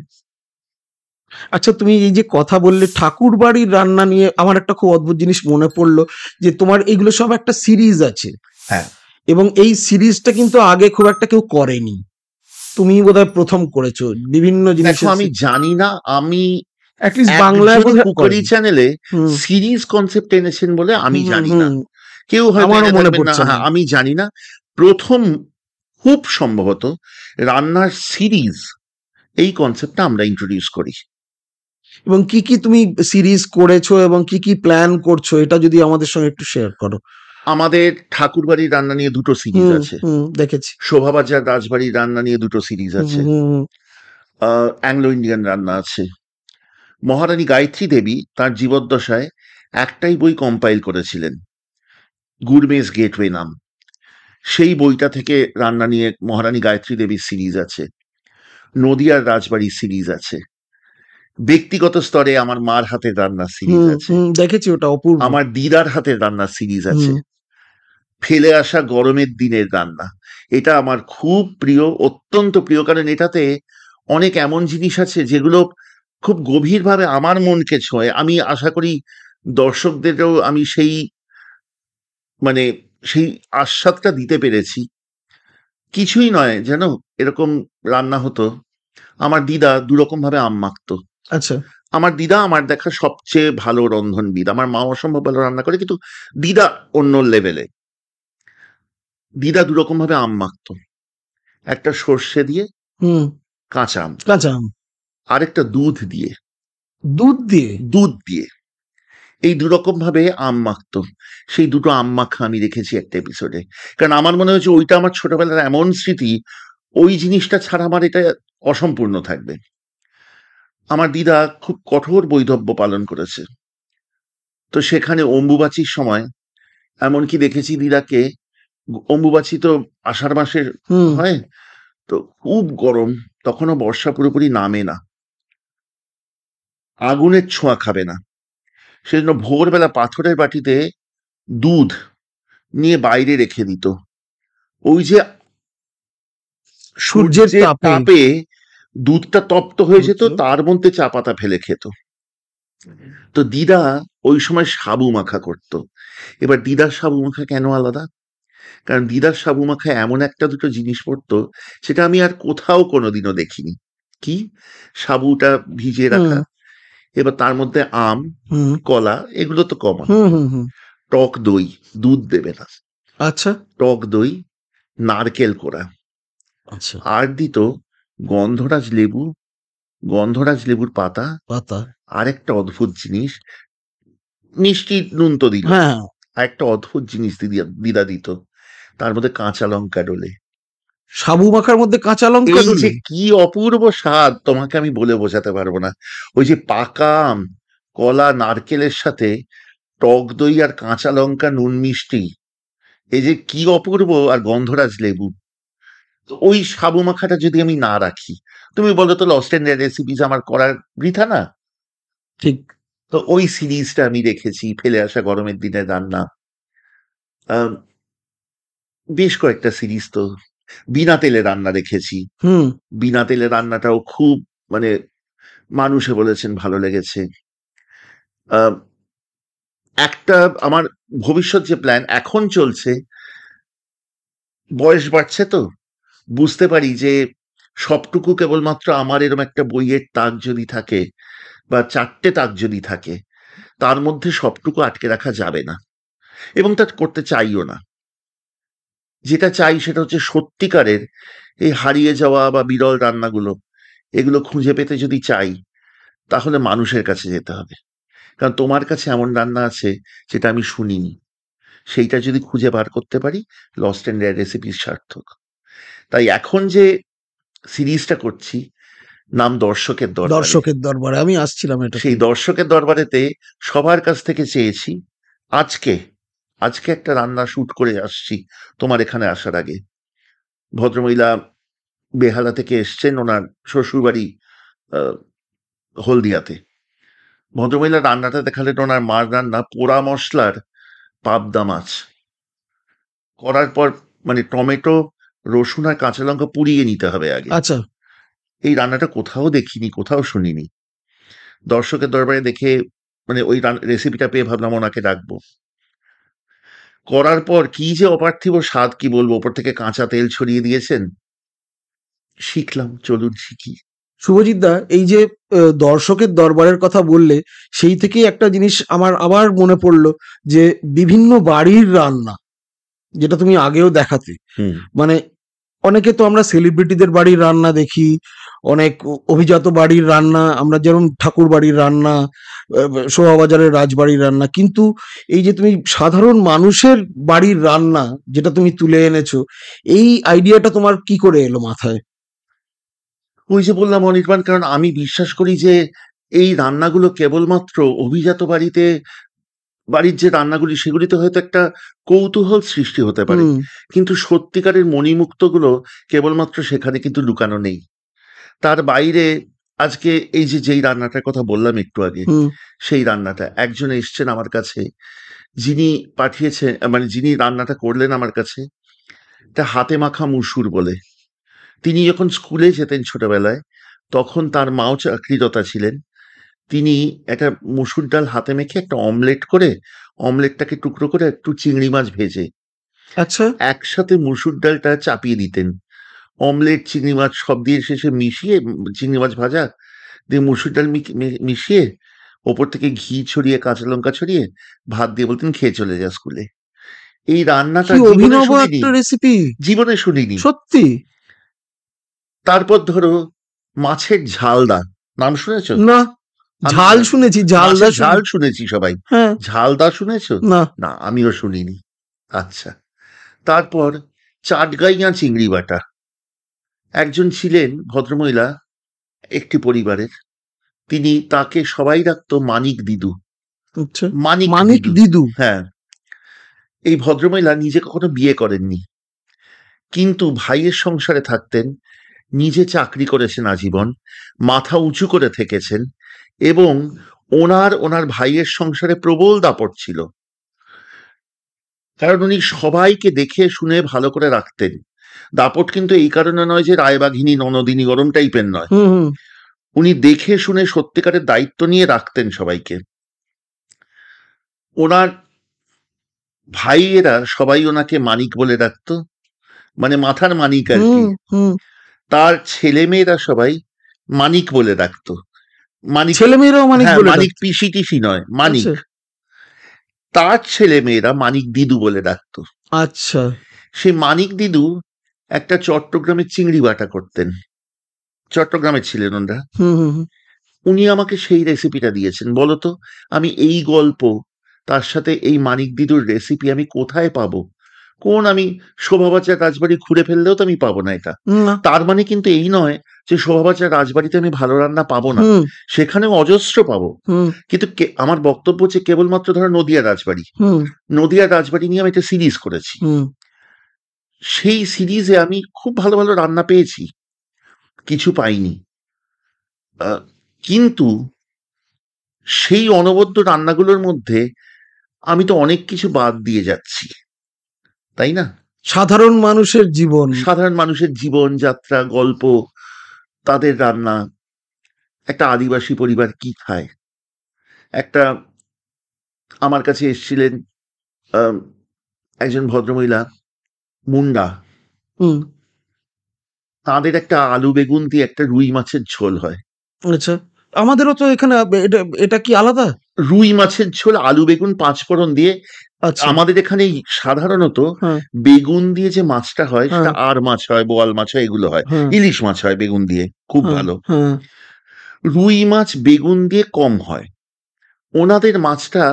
আচ্ছা, তুমি এই যে কথা বললে ঠাকুর বাড়ির রান্না নিয়ে, আমার একটা খুব অদ্ভুত জিনিস মনে পড়লো যে তোমার এইগুলো সব একটা সিরিজ আছে। হ্যাঁ। এবং এই সিরিজটা কিন্তু আগে খুব একটা কেউ করেনি, তুমি বোধহয় প্রথম করেছো বিভিন্ন দেখো, জিনিসের আমি জানি না, আমি অ্যাটলিস্ট বাংলায় একজন বোধহয় কুকারি করেনি। চ্যানেলে হুম সিরিজ কনসেপ্ট এনেছেন বলে আমি হুম জানি না। হুম কেউ হয়তো আমারও এনে মনে থাকবেন না, পড়ছে না। হ্যাঁ, আমি জানি না। প্রথম খুব সম্ভবত রান্নার সিরিজ, এই কনসেপ্টটা আমরা ইন্ট্রোডিউস করি। এবং কি কি তুমি সিরিজ করেছো এবং কি কি প্ল্যান করছো, এটা যদি আমাদের সঙ্গে একটু শেয়ার করো। আমাদের ঠাকুরবাড়ির রান্না নিয়ে দুটো সিরিজ হুম আছে, হুম দেখেছি। শোভাবাজার রাজবাড়ির রান্না নিয়ে দুটো সিরিজ হুম আছে, হুম হুম অ্যাংলো ইন্ডিয়ান রান্না আছে। মহারানী গায়ত্রী দেবী তার জীবদ্দশায় একটাই বই কম্পাইল করেছিলেন, গুরমেজ গেটওয়ে নাম। সেই বইটা থেকে রান্না নিয়ে মহারানী গায়ত্রী দেবীর সিরিজ আছে, নদিয়ার রাজবাড়ির সিরিজ আছে, ব্যক্তিগত স্তরে আমার মার হাতের রান্নার সিরিজ হুম আছে, হুম দেখেছি, ওটা অপূর্ব। আমার দিদার হাতের রান্নার সিরিজ আছে, হুম। ফেলে আসা গরমের দিনের রান্না। এটা আমার খুব প্রিয়, অত্যন্ত প্রিয়, কারণ এটাতে অনেক এমন জিনিস আছে যেগুলো খুব গভীরভাবে আমার মনকে ছোঁয়। আমি আশা করি দর্শকদেরও আমি সেই মানে সেই আস্বাদটা দিতে পেরেছি। কিছুই নয় যেন, এরকম রান্না হতো। আমার দিদা দুরকম ভাবে আম মাখতো। আচ্ছা। আমার দিদা আমার দেখা সবচেয়ে ভালো রন্ধনবিদ। আমার মা অসম্ভব ভালো রান্না করে, কিন্তু দিদা অন্য লেভেলে। দিদা দুরকম ভাবে আম মাখতো, একটা সর্ষে দিয়ে, হুম। কাঁচা আম, কাঁচা আম। আরেকটা দুধ দিয়ে, দুধ দিয়ে। দুধ দিয়ে এই দুরকম ভাবে আম মাখতো। সেই দুটো আম মাখা আমি রেখেছি একটা এপিসোডে, কারণ আমার মনে হয়েছে ওইটা আমার ছোটবেলার এমন স্মৃতি, ওই জিনিসটা ছাড়া আমার এটা অসম্পূর্ণ থাকবে। আমার দিদা খুব কঠোর বৈধব্য পালন করেছে। তো সেখানে অম্বুবাচীর সময় এমনকি দেখেছি দিদাকে, অম্বুবাচী তো আষাঢ় মাসের হুম। হয়, তো খুব গরম, তখনও বর্ষা পুরোপুরি নামে না, আগুনের ছোঁয়া খাবে না, সেজন্য ভোরবেলা পাথরের বাটিতে দুধ নিয়ে বাইরে রেখে দিত। ওই যে সূর্যের সূর্যের তাপে তাপে দুধটা তপ্ত হয়ে যেত, হতো। তার মধ্যে চা পাতা ফেলে খেত। তো দিদা ওই সময় সাবু মাখা করতো। এবার দিদার সাবু মাখা কেন আলাদা? কারণ দিদার সাবু মাখায় এমন একটা দুটো জিনিস পড়তো, সেটা আমি আর কোথাও কোনোদিনও দেখিনি। কি? সাবুটা ভিজিয়ে হুম, রাখা, এবার তার মধ্যে আম, হুম, কলা, এগুলো তো কমন। হুম, হুম, হুম। টক দই, দুধ দেবে না, আচ্ছা, টক দই, নারকেল কোড়া, আচ্ছা। আর দিত গন্ধরাজ লেবু, গন্ধরাজ লেবুর পাতা, পাতা। আর একটা অদ্ভুত জিনিস, মিষ্টি নুন তো দিল, হ্যাঁ, আর একটা অদ্ভুত জিনিস দিদা দিত, তার মধ্যে কাঁচা লঙ্কা ডোলে। সাবু মাখার মধ্যে কাঁচা লঙ্কা এই যে ডলে? কি অপূর্ব স্বাদ, তোমাকে আমি বলে বোঝাতে পারবো না। ওই যে পাকা আম, কলা, নারকেলের সাথে টক দই আর কাঁচা লঙ্কা, নুন মিষ্টি, এই যে কি অপূর্ব, আর গন্ধরাজ লেবু। তো ওই সাবু মাখাটা যদি আমি না রাখি, তুমি বলো তো লস্ট এন্ড রেসিপিজ আমার করার বৃথা না? ঠিক। তো ওই সিরিজটা আমি রেখেছি, ফেলে আসা গরমের দিনের রান্না, আহ, বেশ কয়েকটা সিরিজ তো। বিনা তেলে রান্না রেখেছি, হুম, বিনা তেলে রান্নাটাও খুব, মানে মানুষে বলেছেন ভালো লেগেছে। আহ, একটা আমার ভবিষ্যৎ যে প্ল্যান এখন চলছে, বয়স বাড়ছে তো বুঝতে পারি যে সবটুকু কেবলমাত্র আমার এরকম একটা বইয়ের তাক যদি থাকে, বা 4টে তাক যদি থাকে, তার মধ্যে সবটুকু আটকে রাখা যাবে না, এবং তা করতে চাইও না। যেটা চাই সেটা হচ্ছে সত্যিকারের এই হারিয়ে যাওয়া বা বিরল রান্নাগুলো, এগুলো খুঁজে পেতে যদি চাই, তাহলে মানুষের কাছে যেতে হবে। কারণ তোমার কাছে এমন রান্না আছে যেটা আমি শুনিনি, সেইটা যদি খুঁজে বার করতে পারি, লস্ট এন্ড রেয়ার রেসিপিস সার্থক। তাই এখন যে সিরিজটা করছি, নাম দর্শকের দরবারে। দর্শকের দরবারে আমি আসছিলাম সেই এটাতেই। দর্শকের দরবারেতে সবার কাছ থেকে চেয়েছি, আজকে আজকে একটা রান্না শুট করে আসছি তোমার এখানে আসার আগে। ভদ্রমহিলা বেহালা থেকে এসছেন, ওনার শ্বশুরবাড়ি আহ, হলদিয়াতে। ভদ্রমহিলা রান্নাটা দেখালেন, ওনার মার রান্না, পোড়া মশলার পাবদা মাছ করার পর, মানে টমেটো, রসুন আর কাঁচা লঙ্কা পুড়িয়ে নিতে হবে আগে। আচ্ছা, এই রান্নাটা কোথাও দেখিনি, কোথাও শুনিনি। দর্শকের দরবারে দেখে, মানে ওই রেসিপিটা পেয়ে ভাবলাম ওনাকে ডাকবো। করার পর কি যে অপার্থিব স্বাদ, কি বলবো, ওপর থেকে কাঁচা তেল ছড়িয়ে দিয়েছেন। শিখলাম, চলুন শিখি। শুভজিৎ দা, এই যে দর্শকের দরবারের কথা বললে, সেই থেকেই একটা জিনিস আমার আবার মনে পড়লো, যে বিভিন্ন বাড়ির রান্না, যেটা তুমি আগেও দেখাতে, হুম। মানে অনেকে তো আমরা সেলিব্রিটিদের বাড়ির রান্না দেখি, অনেক অভিজাত বাড়ির রান্না, আমরা যেমন ঠাকুর বাড়ির রান্না, শোভাবাজারের রাজবাড়ির রান্না, কিন্তু এই যে তুমি সাধারণ মানুষের বাড়ির রান্না যেটা তুমি তুলে এনেছো, এই আইডিয়াটা তোমার কি করে এলো মাথায়? ওই যে বললাম অনির্বাণ, কারণ আমি বিশ্বাস করি যে এই রান্নাগুলো কেবলমাত্র অভিজাত বাড়ির যে রান্নাগুলি, সেগুলিতে হয়তো একটা কৌতূহল সৃষ্টি হতে পারে, হুম, কিন্তু সত্যিকারের মণিমুক্তগুলো কেবলমাত্র সেখানে কিন্তু লুকানো নেই। তার বাইরে আজকে এই যে যেই রান্নাটার কথা বললাম একটু আগে, হুম, সেই রান্নাটা একজন এসছেন আমার কাছে, যিনি পাঠিয়েছে, মানে যিনি রান্নাটা করলেন আমার কাছে, তা হাতে মাখা মুসুর বলে। তিনি যখন স্কুলে যেতেন ছোটবেলায়, তখন তার মাও চাকরিরতা ছিলেন। তিনি একটা মুসুর ডাল হাতে মেখে একটা অমলেট করে, অমলেটটাকে টুকরো করে একটু চিংড়ি মাছ ভেজে আচ্ছা, একসাথে মুসুর ডালটা চাপিয়ে দিতেন। অমলেট, চিংড়ি মাছ সব দিয়ে শেষে মিশিয়ে, চিংড়ি মাছ ভাজা দিয়ে মুসুর ডাল মিশিয়ে, ওপর থেকে ঘি ছড়িয়ে, কাঁচা লঙ্কা ছড়িয়ে, ভাত দিয়ে বলতেন, খেয়ে চলে যা স্কুলে। এই রান্নাটা কি জীবনে অভিনব শুনিনি, একটা রেসিপি! জীবনে শুনিনি। সত্যি? তারপর ধরো মাছের ঝালদা, নাম শুনেছো? না, আমি ঝাল শুনেছি, ঝালদা মাছের ঝাল শুনে। শুনেছি সবাই, হ্যাঁ। ঝালদা শুনেছো? না। না, আমিও শুনিনি। আচ্ছা। তারপর চাটগাইয়া চিংড়ি বাটা। একজন ছিলেন ভদ্রমহিলা, একটি পরিবারের, তিনি, তাকে সবাই ডাকতো মানিক দিদু। আচ্ছা, মানিক মানিক দিদু। দিদু। হ্যাঁ। এই ভদ্রমহিলা নিজে কখনো বিয়ে করেননি, কিন্তু ভাইয়ের সংসারে থাকতেন, নিজে চাকরি করেছেন আজীবন, মাথা উঁচু করে থেকেছেন, এবং ওনার ভাইয়ের সংসারে প্রবল দাপট ছিল, কারণ উনি সবাইকে দেখে শুনে ভালো করে রাখতেন। দাপট কিন্তু এই কারণে নয় যে রায়বাঘিনী ননদিনী গরম টাইপের নয়, হুম হুম উনি দেখে শুনে সত্যিকারের দায়িত্ব নিয়ে রাখতেন সবাইকে। ওনার ভাইয়েরা সবাই ওনাকে মানিক বলে ডাকতো, মানে মাথার মানিক আর কি। হুম হুম তার ছেলে মেয়েরা সবাই মানিক বলে ডাকতো। মানিক, ছেলেমেয়েরাও মানিক হ্যাঁ, বলে মানিক ডাকতো? পিসি টিসি নয়, মানিক। আচ্ছা তার ছেলে মেয়েরা মানিক দিদু বলে ডাকতো। আচ্ছা সেই মানিক দিদু একটা চট্টগ্রামের চিংড়ি বাটা করতেন, চট্টগ্রামে ছিলেন ওনারা। হুম হুম হুম। উনি আমাকে সেই রেসিপিটা দিয়েছেন। বলতো, আমি এই গল্প তার সাথে এই মানিক দিদুর রেসিপি আমি কোথায় পাবো? আমি শোভাবাজার রাজবাড়ি ঘুরে ফেললেও তো আমি পাবো না এটা। না তার মানে কিন্তু এই নয় যে শোভাবাজার রাজবাড়িতে আমি ভালো রান্না পাবো না, হুম সেখানেও অজস্র পাবো। হুম কিন্তু আমার বক্তব্য হচ্ছে কেবলমাত্র ধরো নদিয়া রাজবাড়ি, হুম নদিয়া রাজবাড়ি নিয়ে আমি একটা সিরিজ করেছি। হুম সেই সিরিজে আমি খুব ভালো ভালো রান্না পেয়েছি, কিছু পাইনি। আহ, কিন্তু সেই অনবদ্য রান্নাগুলোর মধ্যে আমি তো অনেক কিছু বাদ দিয়ে যাচ্ছি, তাই না? সাধারণ মানুষের জীবন। সাধারণ মানুষের জীবনযাত্রা, গল্প, তাদের রান্না, একটা আদিবাসী পরিবার কি খায়। একটা, আমার কাছে এসেছিলেন আহ, একজন ভদ্রমহিলা, মুন্ডা। হুম তাদের একটা আলু বেগুন দিয়ে একটা রুই মাছের ঝোল হয়। আচ্ছা আমাদেরও তো এখানে এটা এটা কি আলাদা? রুই মাছের ঝোল আলু বেগুন পাঁচফোড়ন দিয়ে। আচ্ছা আমাদের এখানে সাধারণত হ্যাঁ বেগুন দিয়ে যে মাছটা হয় হ্যাঁ সেটা আর মাছ হয়, বোয়াল মাছ হয়, এগুলো হয়। হ্যাঁ ইলিশ মাছ হয় বেগুন দিয়ে, খুব হ্যাঁ ভালো। হ্যাঁ রুই মাছ বেগুন দিয়ে কম হয়। ওনাদের মাছটা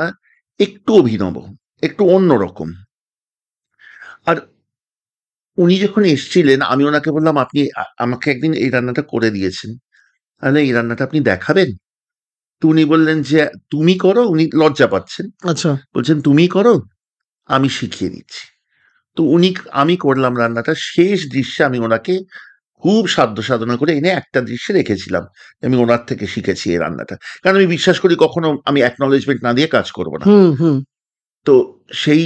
একটু অভিনব, একটু অন্যরকম। আর উনি যখন এসছিলেন আমি ওনাকে বললাম, আপনি আমাকে একদিন এই রান্নাটা করে দিয়েছেন, তাহলে এই রান্নাটা আপনি দেখাবেন? তো উনি বললেন যে তুমি করো। উনি লজ্জা পাচ্ছেন, আচ্ছা বলছেন তুমি করো, আমি শিখিয়ে দিচ্ছি। তো আমি করলাম রান্নাটা। শেষ দৃশ্যে আমি ওনাকে খুব সাধ্য সাধনা করে এনে একটা দৃশ্যে রেখেছিলাম। আমি ওনার থেকে শিখেছি এই রান্নাটা, কারণ আমি বিশ্বাস করি কখনো আমি অ্যাকনলেজমেন্ট না দিয়ে কাজ করব না। হুম হুম তো সেই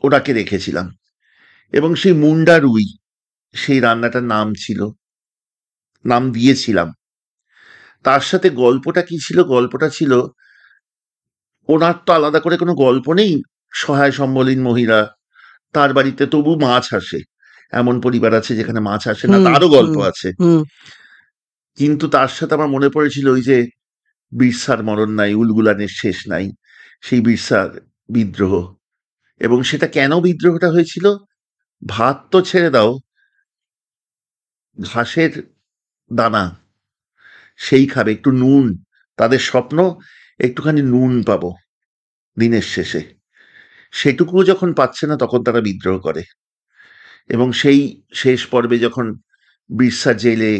ওনাকে রেখেছিলাম, এবং সেই মুন্ডা রুই, সেই রান্নাটার নাম দিয়েছিলাম। তার সাথে গল্পটা কি ছিল? গল্পটা ছিল, ওনার তো আলাদা করে কোনো গল্প নেই। সহায় সম্বলীন মহিলা, তার বাড়িতে তবু মাছ আসে। এমন পরিবার আছে যেখানে মাছ আসে না, হুম তারও গল্প হুম আছে। হুম কিন্তু তার সাথে আমার মনে পড়েছিল ওই যে বিরসার মরণ নাই, উলগুলানের শেষ নাই, সেই বিরসার বিদ্রোহ। এবং সেটা কেন বিদ্রোহটা হয়েছিল? ভাত তো ছেড়ে দাও, ঘাসের দানা সেই খাবে, একটু নুন। তাদের স্বপ্ন একটুখানি নুন পাবো দিনের শেষে। সেটুকুও যখন পাচ্ছে না তখন তারা বিদ্রোহ করে। এবং সেই শেষ পর্বে যখন বিরসা জেলে,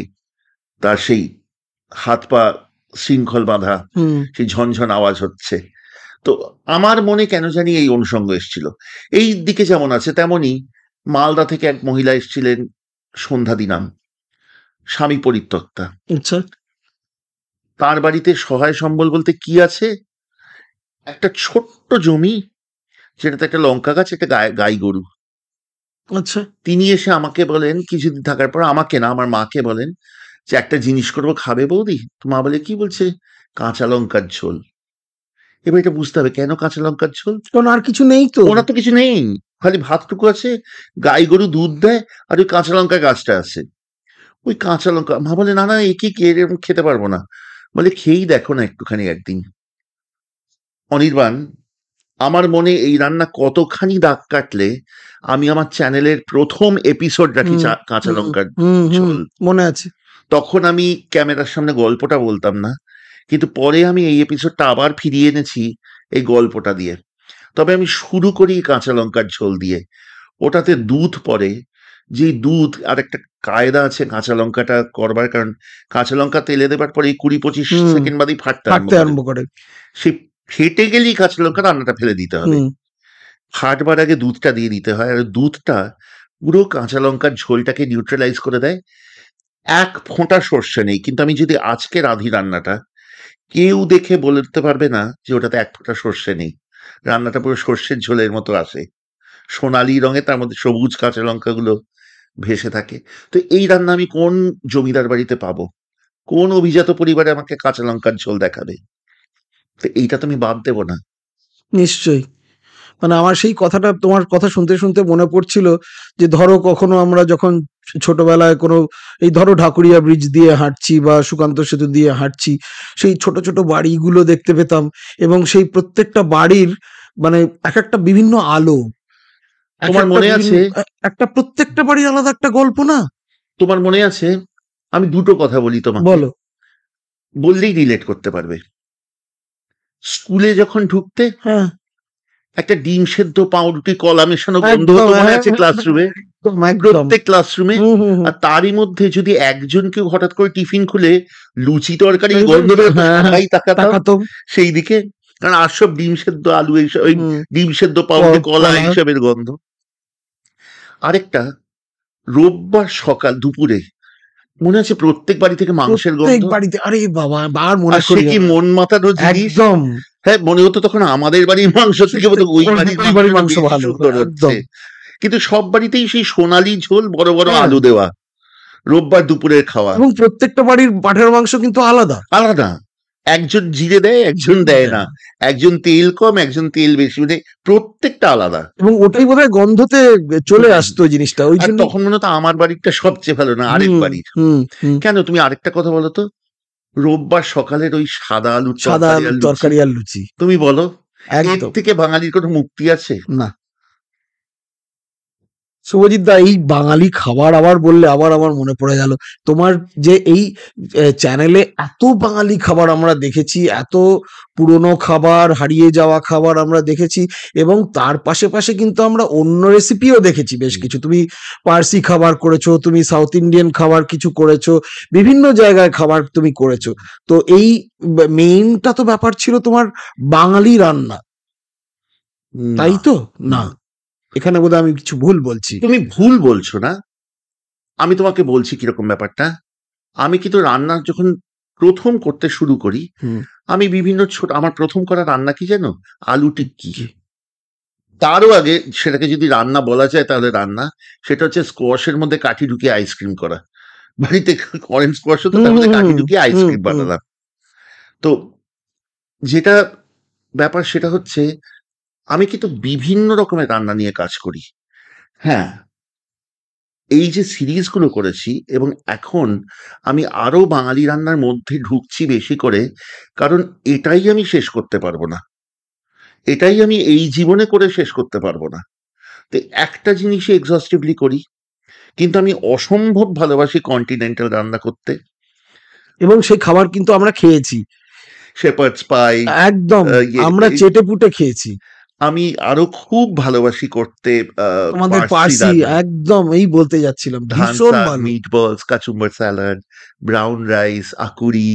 তার সেই হাত পা শৃঙ্খল বাঁধা, হুম সেই ঝনঝন আওয়াজ হচ্ছে। তো আমার মনে কেন জানি এই অনুষঙ্গ এসেছিল। এই দিকে যেমন আছে তেমনি মালদা থেকে এক মহিলা এসেছিলেন, সন্ধ্যাদি নাম, স্বামী পরিত্যক্তা। আচ্ছা তার বাড়িতে সহায় সম্বল বলতে কি আছে? একটা ছোট্ট জমি, যেটাতে একটা লঙ্কা গাছ, একটা গাই গরু। আচ্ছা তিনি এসে আমাকে বলেন, কিছুদিন থাকার পর, আমাকে না আমার মাকে বলেন যে একটা জিনিস করবো, খাবে বৌদি? তো মা বলে, কি বলছে? কাঁচা লঙ্কার ঝোল। এবার এটা বুঝতে হবে কেন কাঁচা লঙ্কার ঝোল। কারণ আর কিছু নেই তো। ওনার তো কিছু নেই, খালি ভাতটুকু আছে, গাই গরু দুধ দেয়, আর ওই কাঁচা লঙ্কা গাছটা আছে। ওই কাঁচা লঙ্কা, মা বলে, না না, এ কি এরকম খেতে পারবো না। বলে, খেয়েই দেখো না একটুখানি একদিন। অনির্বাণ, আমার মনে এই রান্না কতখানি দাগ কাটলে আমি আমার চ্যানেলের প্রথম এপিসোড রাখি হুম কাঁচা হুম লঙ্কার হুম হুম ঝোল। মনে আছে। তখন আমি ক্যামেরার সামনে গল্পটা বলতাম না, কিন্তু পরে আমি এই এপিসোডটা আবার ফিরিয়ে এনেছি এই গল্পটা দিয়ে। তবে আমি শুরু করি কাঁচা লঙ্কার ঝোল দিয়ে। ওটাতে দুধ পড়ে, যে দুধ, আর একটা কায়দা আছে কাঁচা লঙ্কাটা করবার, কারণ কাঁচা লঙ্কা তেলে দেবার পরে 20-25 হুম সেকেন্ড বাদেই ফাটতে আরম্ভ ফাটতে করে। আরম্ভ করে। সেই ফেটে গেলেই কাঁচা লঙ্কা রান্নাটা ফেলে দিতে হবে। হুম ফাটবার আগে দুধটা দিয়ে দিতে হয়, আর দুধটা পুরো কাঁচা লঙ্কার ঝোলটাকে নিউট্রালাইজ করে দেয়। এক ফোঁটা সর্ষে নেই, কিন্তু আমি যদি আজকে রাঁধি রান্নাটা, কেউ দেখে বলতে পারবে না যে ওটাতে এক ফোঁটা সর্ষে নেই। রান্নাটা পুরো সর্ষের ঝোলের মতো আসে। সোনালী রঙে তার মধ্যে সবুজ কাঁচা লঙ্কাগুলো ভেসে থাকে। তো এই রান্না আমি কোন জমিদার বাড়িতে পাবো? কোন অভিজাত পরিবারে আমাকে কাঁচা লঙ্কার ঝোল দেখাবে? তো এইটা তো আমি বাদ দেব না। নিশ্চয়ই। মানে আমার সেই কথাটা তোমার কথা শুনতে, শুনতে মনে পড়ছিল যে ধরো কখনো আমরা যখন ছোটবেলায় কোনো এই ধরো ঢাকুরিয়া ব্রিজ দিয়ে হাঁটছি বা সুকান্ত সেতু দিয়ে হাঁটছি, সেই ছোট, ছোট বাড়িগুলো দেখতে পেতাম এবং সেই প্রত্যেকটা বাড়ির মানে একেকটা বিভিন্ন আলো, তোমার একেকটা মনে বিভিন্ন আছে একটা প্রত্যেকটা বাড়ির আলাদা একটা গল্প না? তোমার মনে আছে আমি দুটো কথা বলি তোমাকে, বলো। বললেই রিলেট করতে পারবে। স্কুলে যখন ঢুকতে হ্যাঁ, একটা ডিম সেদ্ধ, পাউরুটি, কলা মেশানো গন্ধ একদম। হতো, মনে হ্যাঁ, আছে ক্লাসরুমে? একদম, একদম। প্রত্যেক ক্লাসরুমে। হুম, হুম, হুম। আর তারই মধ্যে যদি একজন কেউ হঠাৎ করে টিফিন খুলে লুচি তরকারি গন্ধ বেরোতো, হ্যাঁ, হ্যাঁ, সবাই তাকাতাম তাকাতো। সেই দিকে। কারণ আর সব ডিম সেদ্ধ, আলু, এইসব ওই হুম, ডিম সেদ্ধ, পাউরুটি, কলা কলা। এইসবের গন্ধ। আরেকটা, রোববার সকাল দুপুরে মনে আছে প্রত্যেক বাড়ি থেকে মাংসের প্রত্যেক গন্ধ। বাড়িতে, আরে বাবা! আর মনে আর সে করিও কি না। মন মাতানো জিনিস। একদম। হ্যাঁ, মনে হতো তখন আমাদের বাড়ির মাংস থেকে বোধহয় ওই বাড়ির ওই বাড়ির মাংসটা মাংস বেশি ভালো। সুন্দর হচ্ছে। একদম। কিন্তু সব বাড়িতেই সেই সোনালী ঝোল, বড় বড় হ্যাঁ, আলু দেওয়া, রোববার দুপুরের খাওয়া। এবং প্রত্যেকটা বাড়ির পাঁঠার মাংস কিন্তু আলাদা। আলাদা। একজন জিরে দেয়, একজন দেয় না। একজন তেল কম, একজন তেল বেশি, মানে প্রত্যেকটা আলাদা। এবং ওটাই বোধহয় গন্ধতে চলে আসতো ওই জিনিসটা। ওই আর জন্যই। তখন মনে হতো আমার বাড়িটা সবচেয়ে ভালো, না আরেক হুম, বাড়ির। হুম, হুম। কেন, তুমি আরেকটা কথা বলো তো, রোববার সকালের ওই সাদা আলুর সাদা তরকারি আর আলুর লুচি, তরকারি আর লুচি। তুমি বলো এর একদম। থেকে বাঙালির কোনো মুক্তি আছে? না। শুভজিৎ দা, এই বাঙালি খাবার আবার বললে আবার আমার মনে পড়ে গেল তোমার যে এই চ্যানেলে এত বাঙালি খাবার আমরা দেখেছি, এত পুরনো খাবার, হারিয়ে যাওয়া খাবার আমরা দেখেছি, এবং তার পাশে পাশে কিন্তু আমরা অন্য রেসিপিও দেখেছি বেশ কিছু। তুমি পার্সি খাবার করেছো, তুমি সাউথ ইন্ডিয়ান খাবার কিছু করেছো, বিভিন্ন জায়গায় খাবার তুমি করেছো। তো এই মেইনটা তো ব্যাপার ছিল তোমার বাঙালি রান্না, না, তাই তো? না, না, এখানে বোধহয় আমি কিছু ভুল বলছি। তুমি ভুল বলছো না। আমি তোমাকে বলছি কিরকম ব্যাপারটা। আমি কিন্তু রান্না যখন প্রথম করতে শুরু করি, হুম। আমি বিভিন্ন ছোট, আমার প্রথম করা রান্না কি জানো? আলু টিক্কি। কি? তারও আগে, সেটাকে যদি রান্না বলা যায় তাহলে রান্না, সেটা হচ্ছে স্কোয়াশের মধ্যে কাঠি ঢুকিয়ে আইসক্রিম করা। বাড়িতে অরেঞ্জ স্কোয়াশ হতো, হুম, তার মধ্যে হুম, কাঠি হুম, ঢুকিয়ে হুম, আইসক্রিম হুম। বানালাম। তো যেটা ব্যাপার সেটা হচ্ছে আমি কিন্তু বিভিন্ন রকমের রান্না নিয়ে কাজ করি। হ্যাঁ, এই যে সিরিজগুলো করেছি এবং এখন আমি আরো বাঙালি রান্নার মধ্যে ঢুকছি বেশি করে, কারণ এটাই আমি শেষ করতে পারবো না। এটাই আমি এই জীবনে করে শেষ করতে পারবো না। তো একটা জিনিসই এক্সহস্টিভলি করি, কিন্তু আমি অসম্ভব ভালোবাসি কন্টিনেন্টাল রান্না করতে। এবং সেই খাবার কিন্তু আমরা খেয়েছি। শেপার্ডস পাই, একদম। ইয়ে, আমরা চেটেপুটে খেয়েছি। আমি আরো খুব ভালোবাসি করতে তোমাদের পার্সি পার্সি, রান্না। একদম এই বলতে যাচ্ছিলাম। ধান ভীষণ শাক, ভালো। মিটবলস, কাচুম্বার স্যালাড, ব্রাউন রাইস, আকুরি,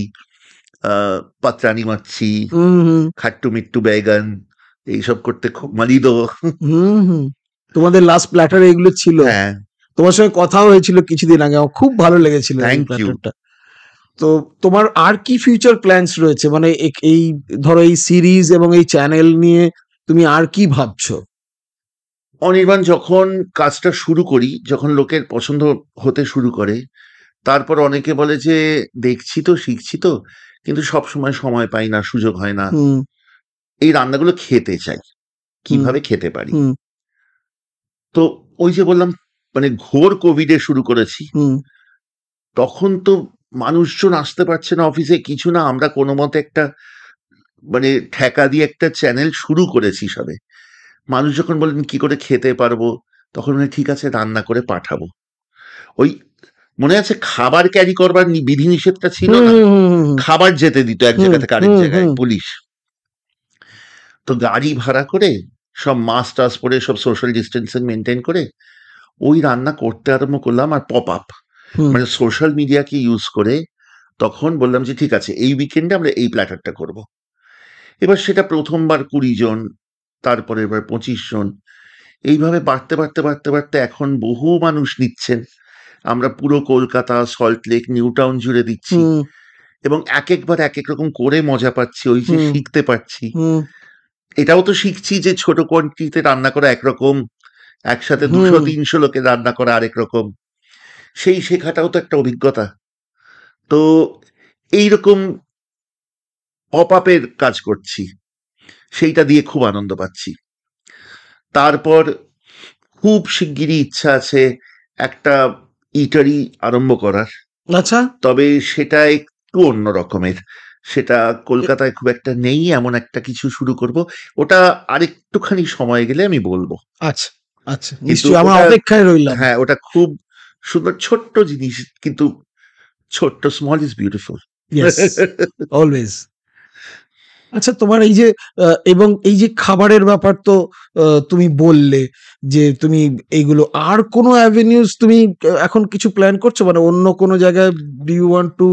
পাতরানি মাচ্ছি, হুম, হুম, খাট্টু মিট্টু বেগুন, এইসব করতে খুব মালিদো। হুম, হুম। তোমাদের লাস্ট প্ল্যাটারে এগুলো ছিল। হ্যাঁ, তোমার সঙ্গে কথাও হয়েছিল কিছুদিন আগে। আমার খুব ভালো লেগেছিল এই থ্যাংক ইউ। প্ল্যাটারটা। তো তোমার আর কি ফিউচার প্ল্যানস রয়েছে? মানে এই ধরো এই সিরিজ এবং এই চ্যানেল নিয়ে তুমি আর কি ভাবছো? অনির্বাণ, যখন কাজটা শুরু করি, যখন লোকের পছন্দ হতে শুরু করে, তারপর অনেকে বলে যে দেখছি তো, শিখছি তো, কিন্তু সবসময় সময় পাই না, সুযোগ হয় না। হুম, এই রান্নাগুলো খেতে চাই, হুম, কিভাবে খেতে পারি। হুম, তো ওই যে বললাম, মানে ঘোর কোভিডে শুরু করেছি। হুম, তখন তো মানুষজন আসতে পারছে না অফিসে, কিছু না, আমরা কোনো মতে একটা, মানে ঠেকা দিয়ে একটা চ্যানেল শুরু করেছি সবে। মানুষ যখন বললেন কি করে খেতে পারবো, তখন বললেন ঠিক আছে রান্না করে পাঠাবো। ওই মনে আছে খাবার ক্যারি করবার বিধিনিষেধটা ছিল হুম, না? হুম, হুম, হুম, খাবার যেতে দিত এক হুম, জায়গা থেকে আরেক হুম, জায়গায় হুম, পুলিশ। তো গাড়ি ভাড়া করে, সব মাস্ক টাস্ক পরে, সব সোশ্যাল ডিস্টেন্সিং মেনটেন করে ওই রান্না করতে আরম্ভ করলাম। আর পপ আপ, হুম, মানে সোশ্যাল মিডিয়াকে ইউজ করে তখন বললাম যে ঠিক আছে এই উইকেন্ডে আমরা এই প্ল্যাটারটা করব। এবার সেটা প্রথমবার 20 জন, তারপরে এবার 25 জন, এইভাবে বাড়তে বাড়তে বাড়তে বাড়তে এখন বহু মানুষ নিচ্ছেন। আমরা পুরো Kolkata, salt lake, new town জুড়ে দিচ্ছি। হুম। এবং একবার এক এক রকম করে মজা পাচ্ছি, ওই যে হুম শিখতে পারছি। হুম এটাও তো শিখছি যে ছোট কোয়ান্টিটিতে রান্না করা একরকম, একসাথে হুম 200-300 লোকের রান্না করা আরেক রকম। সেই শেখাটাও তো একটা অভিজ্ঞতা। তো এইরকম পপ-আপের কাজ করছি। সেইটা দিয়ে খুব আনন্দ পাচ্ছি। তারপর খুব শিগগিরই ইচ্ছা আছে একটা ইটারি আরম্ভ করার। আচ্ছা। তবে সেটা একটু অন্য রকমের। সেটা এ- কলকাতায় খুব একটা নেই, এমন একটা কিছু শুরু করব। ওটা আরেকটুখানি সময় গেলে আমি বলব। আচ্ছা আচ্ছা, কিন্তু নিশ্চয়ই আমরা ওটা, অপেক্ষায় রইলাম। হ্যাঁ, ওটা খুব সুন্দর ছোট্ট জিনিস, কিন্তু ছোট্ট, small is beautiful. Yes, always. আচ্ছা, তোমার এই যে এবং এই যে খাবারের ব্যাপার তো তুমি বললে যে তুমি এইগুলো আর কোনো অ্যাভিনিউজ তুমি এখন কিছু প্ল্যান করছো, মানে অন্য কোনো জায়গায় do you want to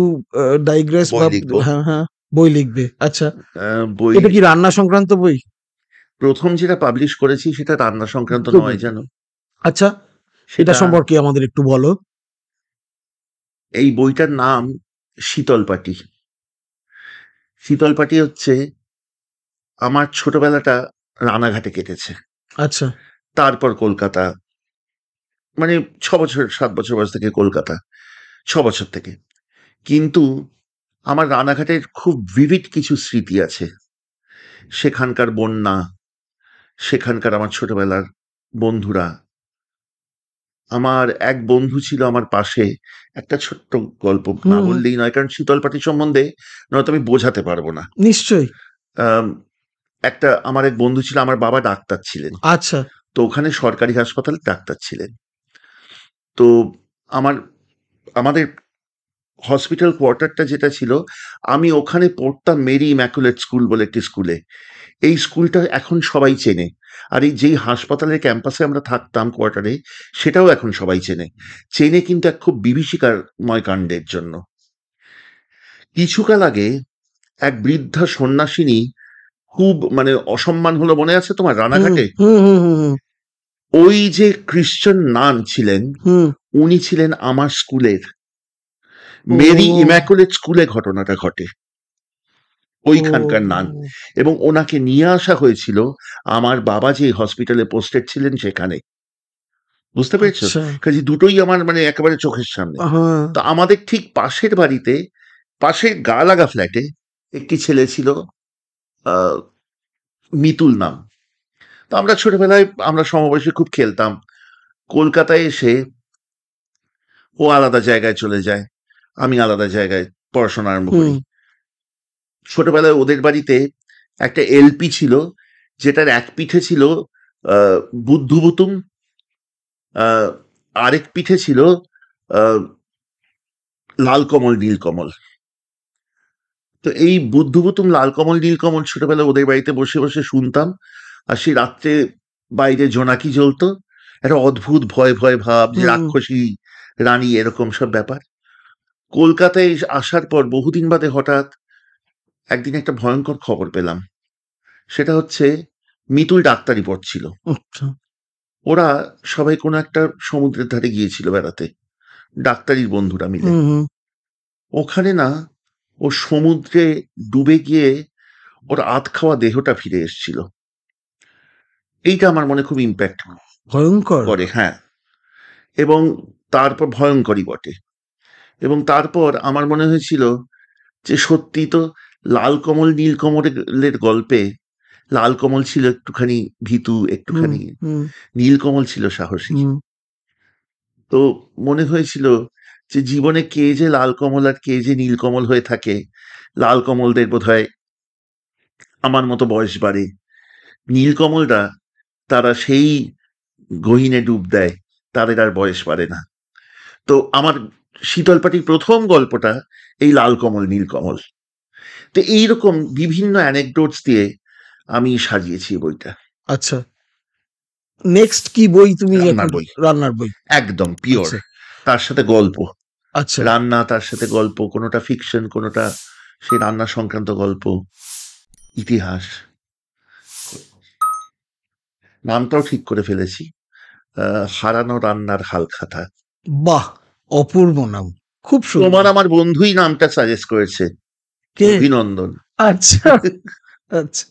digress বই বা লিখবো। হ্যাঁ হ্যাঁ বই লিখবে? আচ্ছা, বই এটা কি রান্না সংক্রান্ত বই? প্রথম যেটা পাবলিশ করেছি সেটা রান্না সংক্রান্ত খুব নয় জানো। আচ্ছা, এটা সেটা, সম্পর্কে আমাদের একটু বলো। এই বইটার নাম শীতল পাটি। শীতল পাটি হচ্ছে, আমার ছোটবেলাটা রানাঘাটে কেটেছে। আচ্ছা। তারপর কলকাতা, মানে 6 বছর 7 বছর বয়স থেকে কলকাতা, 6 বছর থেকে। কিন্তু আমার রানাঘাটের খুব ভিভিড কিছু স্মৃতি আছে। সেখানকার বন্যা, সেখানকার আমার ছোটবেলার বন্ধুরা। আমার এক বন্ধু ছিল আমার পাশে, একটা ছোট্ট গল্প না হুম হুম, বললেই নয়, কারণ শীতল পাটি সম্বন্ধে নয়তো আমি বোঝাতে পারবো না। নিশ্চয়ই। আম, আমার এক বন্ধু ছিল, আমার বাবা ডাক্তার ছিলেন। আচ্ছা। তো ওখানে সরকারি হাসপাতালে ডাক্তার ছিলেন। তো আমার আমাদের হসপিটাল কোয়ার্টারটা যেটা ছিল, আমি ওখানে পড়তাম মেরি ইম্যাকুলেট স্কুল বলে একটি স্কুলে। এই স্কুলটা এখন সবাই চেনে। আর এই যেই হাসপাতালের ক্যাম্পাসে আমরা থাকতাম কোয়ার্টারে, সেটাও এখন সবাই চেনে। চেনে কিন্তু এক খুব বিভীষিকাময় কাণ্ডের জন্য। কিছুকাল আগে এক বৃদ্ধা সন্ন্যাসিনী, খুব মানে অসম্মান হলো, মনে আছে তোমার, হুম রানাঘাটে? হুম হুম হুম হুম ওই যে ক্রিশ্চান নান ছিলেন, হুম। উনি ছিলেন আমার স্কুলের মেরি ও ইম্যাকুলেট স্কুলে ঘটনাটা ঘটে, ওইখানকার নান। ও এবং ওনাকে নিয়ে আসা হয়েছিল আমার বাবা যে হসপিটালে পোস্টেড ছিলেন সেখানে। বুঝতে পেরেছো? আচ্ছা। কাজে দুটোই আমার মানে একেবারে চোখের সামনে। হ্যাঁ। তো আমাদের ঠিক পাশের বাড়িতে, পাশের গা লাগা ফ্ল্যাটে একটি ছেলে ছিল, আহ, মিতুল নাম। তো আমরা ছোটবেলায় আমরা সমবয়সে খুব খেলতাম। কলকাতায় এসে ও আলাদা জায়গায় চলে যায়, আমি আলাদা জায়গায় পড়াশোনা আরম্ভ হুম করি। ছোটবেলায় ওদের বাড়িতে একটা এলপি ছিল, যেটার এক পিঠে ছিল আহ, বুদ্ধুবুতুম, আহ, আরেক পিঠে ছিল আহ, লাল কমল নীলকমল। তো এই বুদ্ধুবুতুম লাল কমল নীলকমল ছোটবেলায় ওদের বাড়িতে বসে বসে শুনতাম। আর সেই রাত্রে বাইরে জোনাকি জ্বলতো, একটা অদ্ভুত ভয় ভয় ভাব, যে হুম রাক্ষসী রানী এরকম সব ব্যাপার। কলকাতায় আসার পর বহুদিন বাদে হঠাৎ একদিন একটা ভয়ঙ্কর খবর পেলাম। সেটা হচ্ছে, মিতুল ডাক্তারি পড়ছিল। আচ্ছা। ওরা সবাই কোনো একটা সমুদ্রের ধারে গিয়েছিল বেড়াতে, ডাক্তারির বন্ধুরা মিলে। হুম হুম। ওখানে না, ও সমুদ্রে ডুবে গিয়ে ওর আধ খাওয়া দেহটা ফিরে এসেছিল। এইটা আমার মনে খুব ইম্প্যাক্ট ভয়ঙ্কর। করে, হ্যাঁ। এবং তারপর ভয়ঙ্করই বটে। এবং তারপর আমার মনে হয়েছিল যে সত্যি তো, লাল কমল নীল কমলের গল্পে লাল কমল ছিল একটুখানি ভীতু, হুম একটুখানি, হুম নীল কমল ছিল সাহসী। হুম তো মনে হয়েছিল যে জীবনে কে যে লাল কমল আর কে যে নীল কমল হয়ে থাকে। লাল কমলদের বোধহয় আমার মতো বয়স বাড়ে, নীলকমলরা তারা সেই গহীনে ডুব দেয়, তাদের আর বয়স বাড়ে না। তো আমার শীতল পাটির প্রথম গল্পটা এই লাল কমল নীলকমল। তো এইরকম বিভিন্ন অ্যানেকডোটস দিয়ে আমি সাজিয়েছি এই বইটা। আচ্ছা, নেক্সট কি বই তুমি এখন? রান্নার বই, রান্নার বই? একদম পিওর। আচ্ছা তার সাথে গল্প, আচ্ছা। রান্না, তার সাথে গল্প, কোনোটা ফিকশন, কোনোটা সেই রান্না সংক্রান্ত গল্প, ইতিহাস। নামটাও ঠিক করে ফেলেছি, হারানো রান্নার হালখাতা। বাহ, অপূর্ব নাম। খুব তোমার সুন্দর। আমার বন্ধুই নামটা সাজেস্ট করেছে, কে? অভিনন্দন। আচ্ছা, আচ্ছা,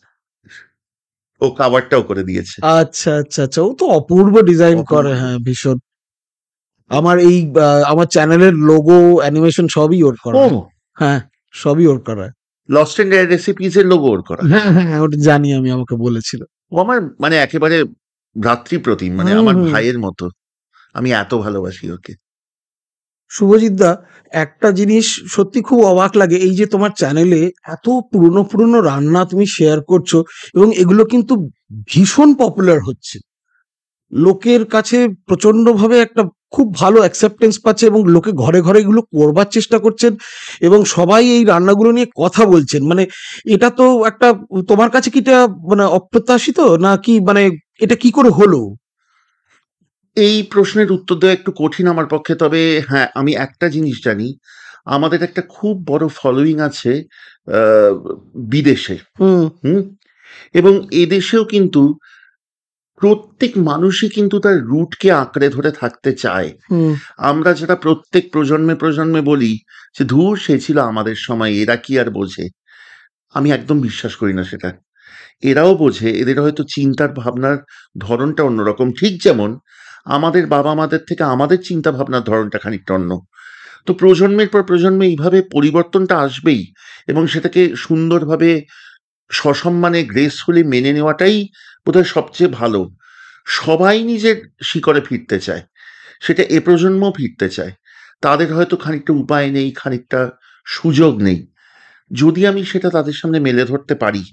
ও কাভারটাও করে দিয়েছে। আচ্ছা, আচ্ছা, আচ্ছা। ও তো অপূর্ব ডিজাইন করে, অপূর্ব। হ্যাঁ, ভীষণ। আমার এই আমার চ্যানেলের লোগো, অ্যানিমেশন সবই ওর করা। ও হ্যাঁ, সবই ওর করা। লস্ট এন্ড রেসিপিজ এর লোগো ওর করা। হ্যাঁ, হ্যাঁ, ওটা জানি আমি, আমাকে বলেছিল। ও আমার মানে একেবারে ভ্রাতৃপ্রতিম, মানে হুম, আমার হুম। ভাইয়ের মতো। আমি এত ভালোবাসি ওকে। শুভজিৎ দা, একটা জিনিস সত্যি খুব অবাক লাগে, এই যে তোমার চ্যানেলে এত পুরনো পুরনো রান্না তুমি শেয়ার করছো এবং এগুলো কিন্তু ভীষণ পপুলার হচ্ছে, লোকের কাছে প্রচন্ড ভাবে একটা খুব ভালো অ্যাকসেপ্টেন্স পাচ্ছে এবং লোকে ঘরে ঘরে এগুলো করবার চেষ্টা করছেন এবং সবাই এই রান্নাগুলো নিয়ে কথা বলছেন। মানে এটা তো একটা, তোমার কাছে কি এটা মানে অপ্রত্যাশিত, না কি মানে এটা কি করে হলো? এই প্রশ্নের উত্তর দেওয়া একটু কঠিন আমার পক্ষে, তবে হ্যাঁ আমি একটা জিনিস জানি, আমাদের একটা খুব বড় ফলোয়িং আছে বিদেশে। হুম, হুম। এবং এদেশেও কিন্তু প্রত্যেক মানুষই কিন্তু তার রুটকে আঁকড়ে ধরে থাকতে চায়। হুম, আমরা যেটা প্রত্যেক প্রজন্মে প্রজন্মে বলি যে ধুর সে ছিল আমাদের সময়, এরা কি আর বোঝে। আমি একদম বিশ্বাস করি না সেটা। এরাও বোঝে, এদের হয়তো চিন্তার ভাবনার ধরনটা অন্যরকম, ঠিক যেমন আমাদের বাবা মাদের থেকে আমাদের চিন্তা ভাবনার ধরনটা খানিকটা অন্য। তো প্রজন্মের পর প্রজন্মে এইভাবে পরিবর্তনটা আসবেই, এবং সেটাকে সুন্দরভাবে সসম্মানে গ্রেসফুলি মেনে নেওয়াটাই বোধহয় সবচেয়ে ভালো। সবাই নিজের শিকড়ে ফিরতে চায়, সেটা এ প্রজন্মও ফিরতে চায়। তাদের হয়তো খানিকটা উপায় নেই, খানিকটা সুযোগ নেই। যদি আমি সেটা তাদের সামনে মেলে ধরতে পারি,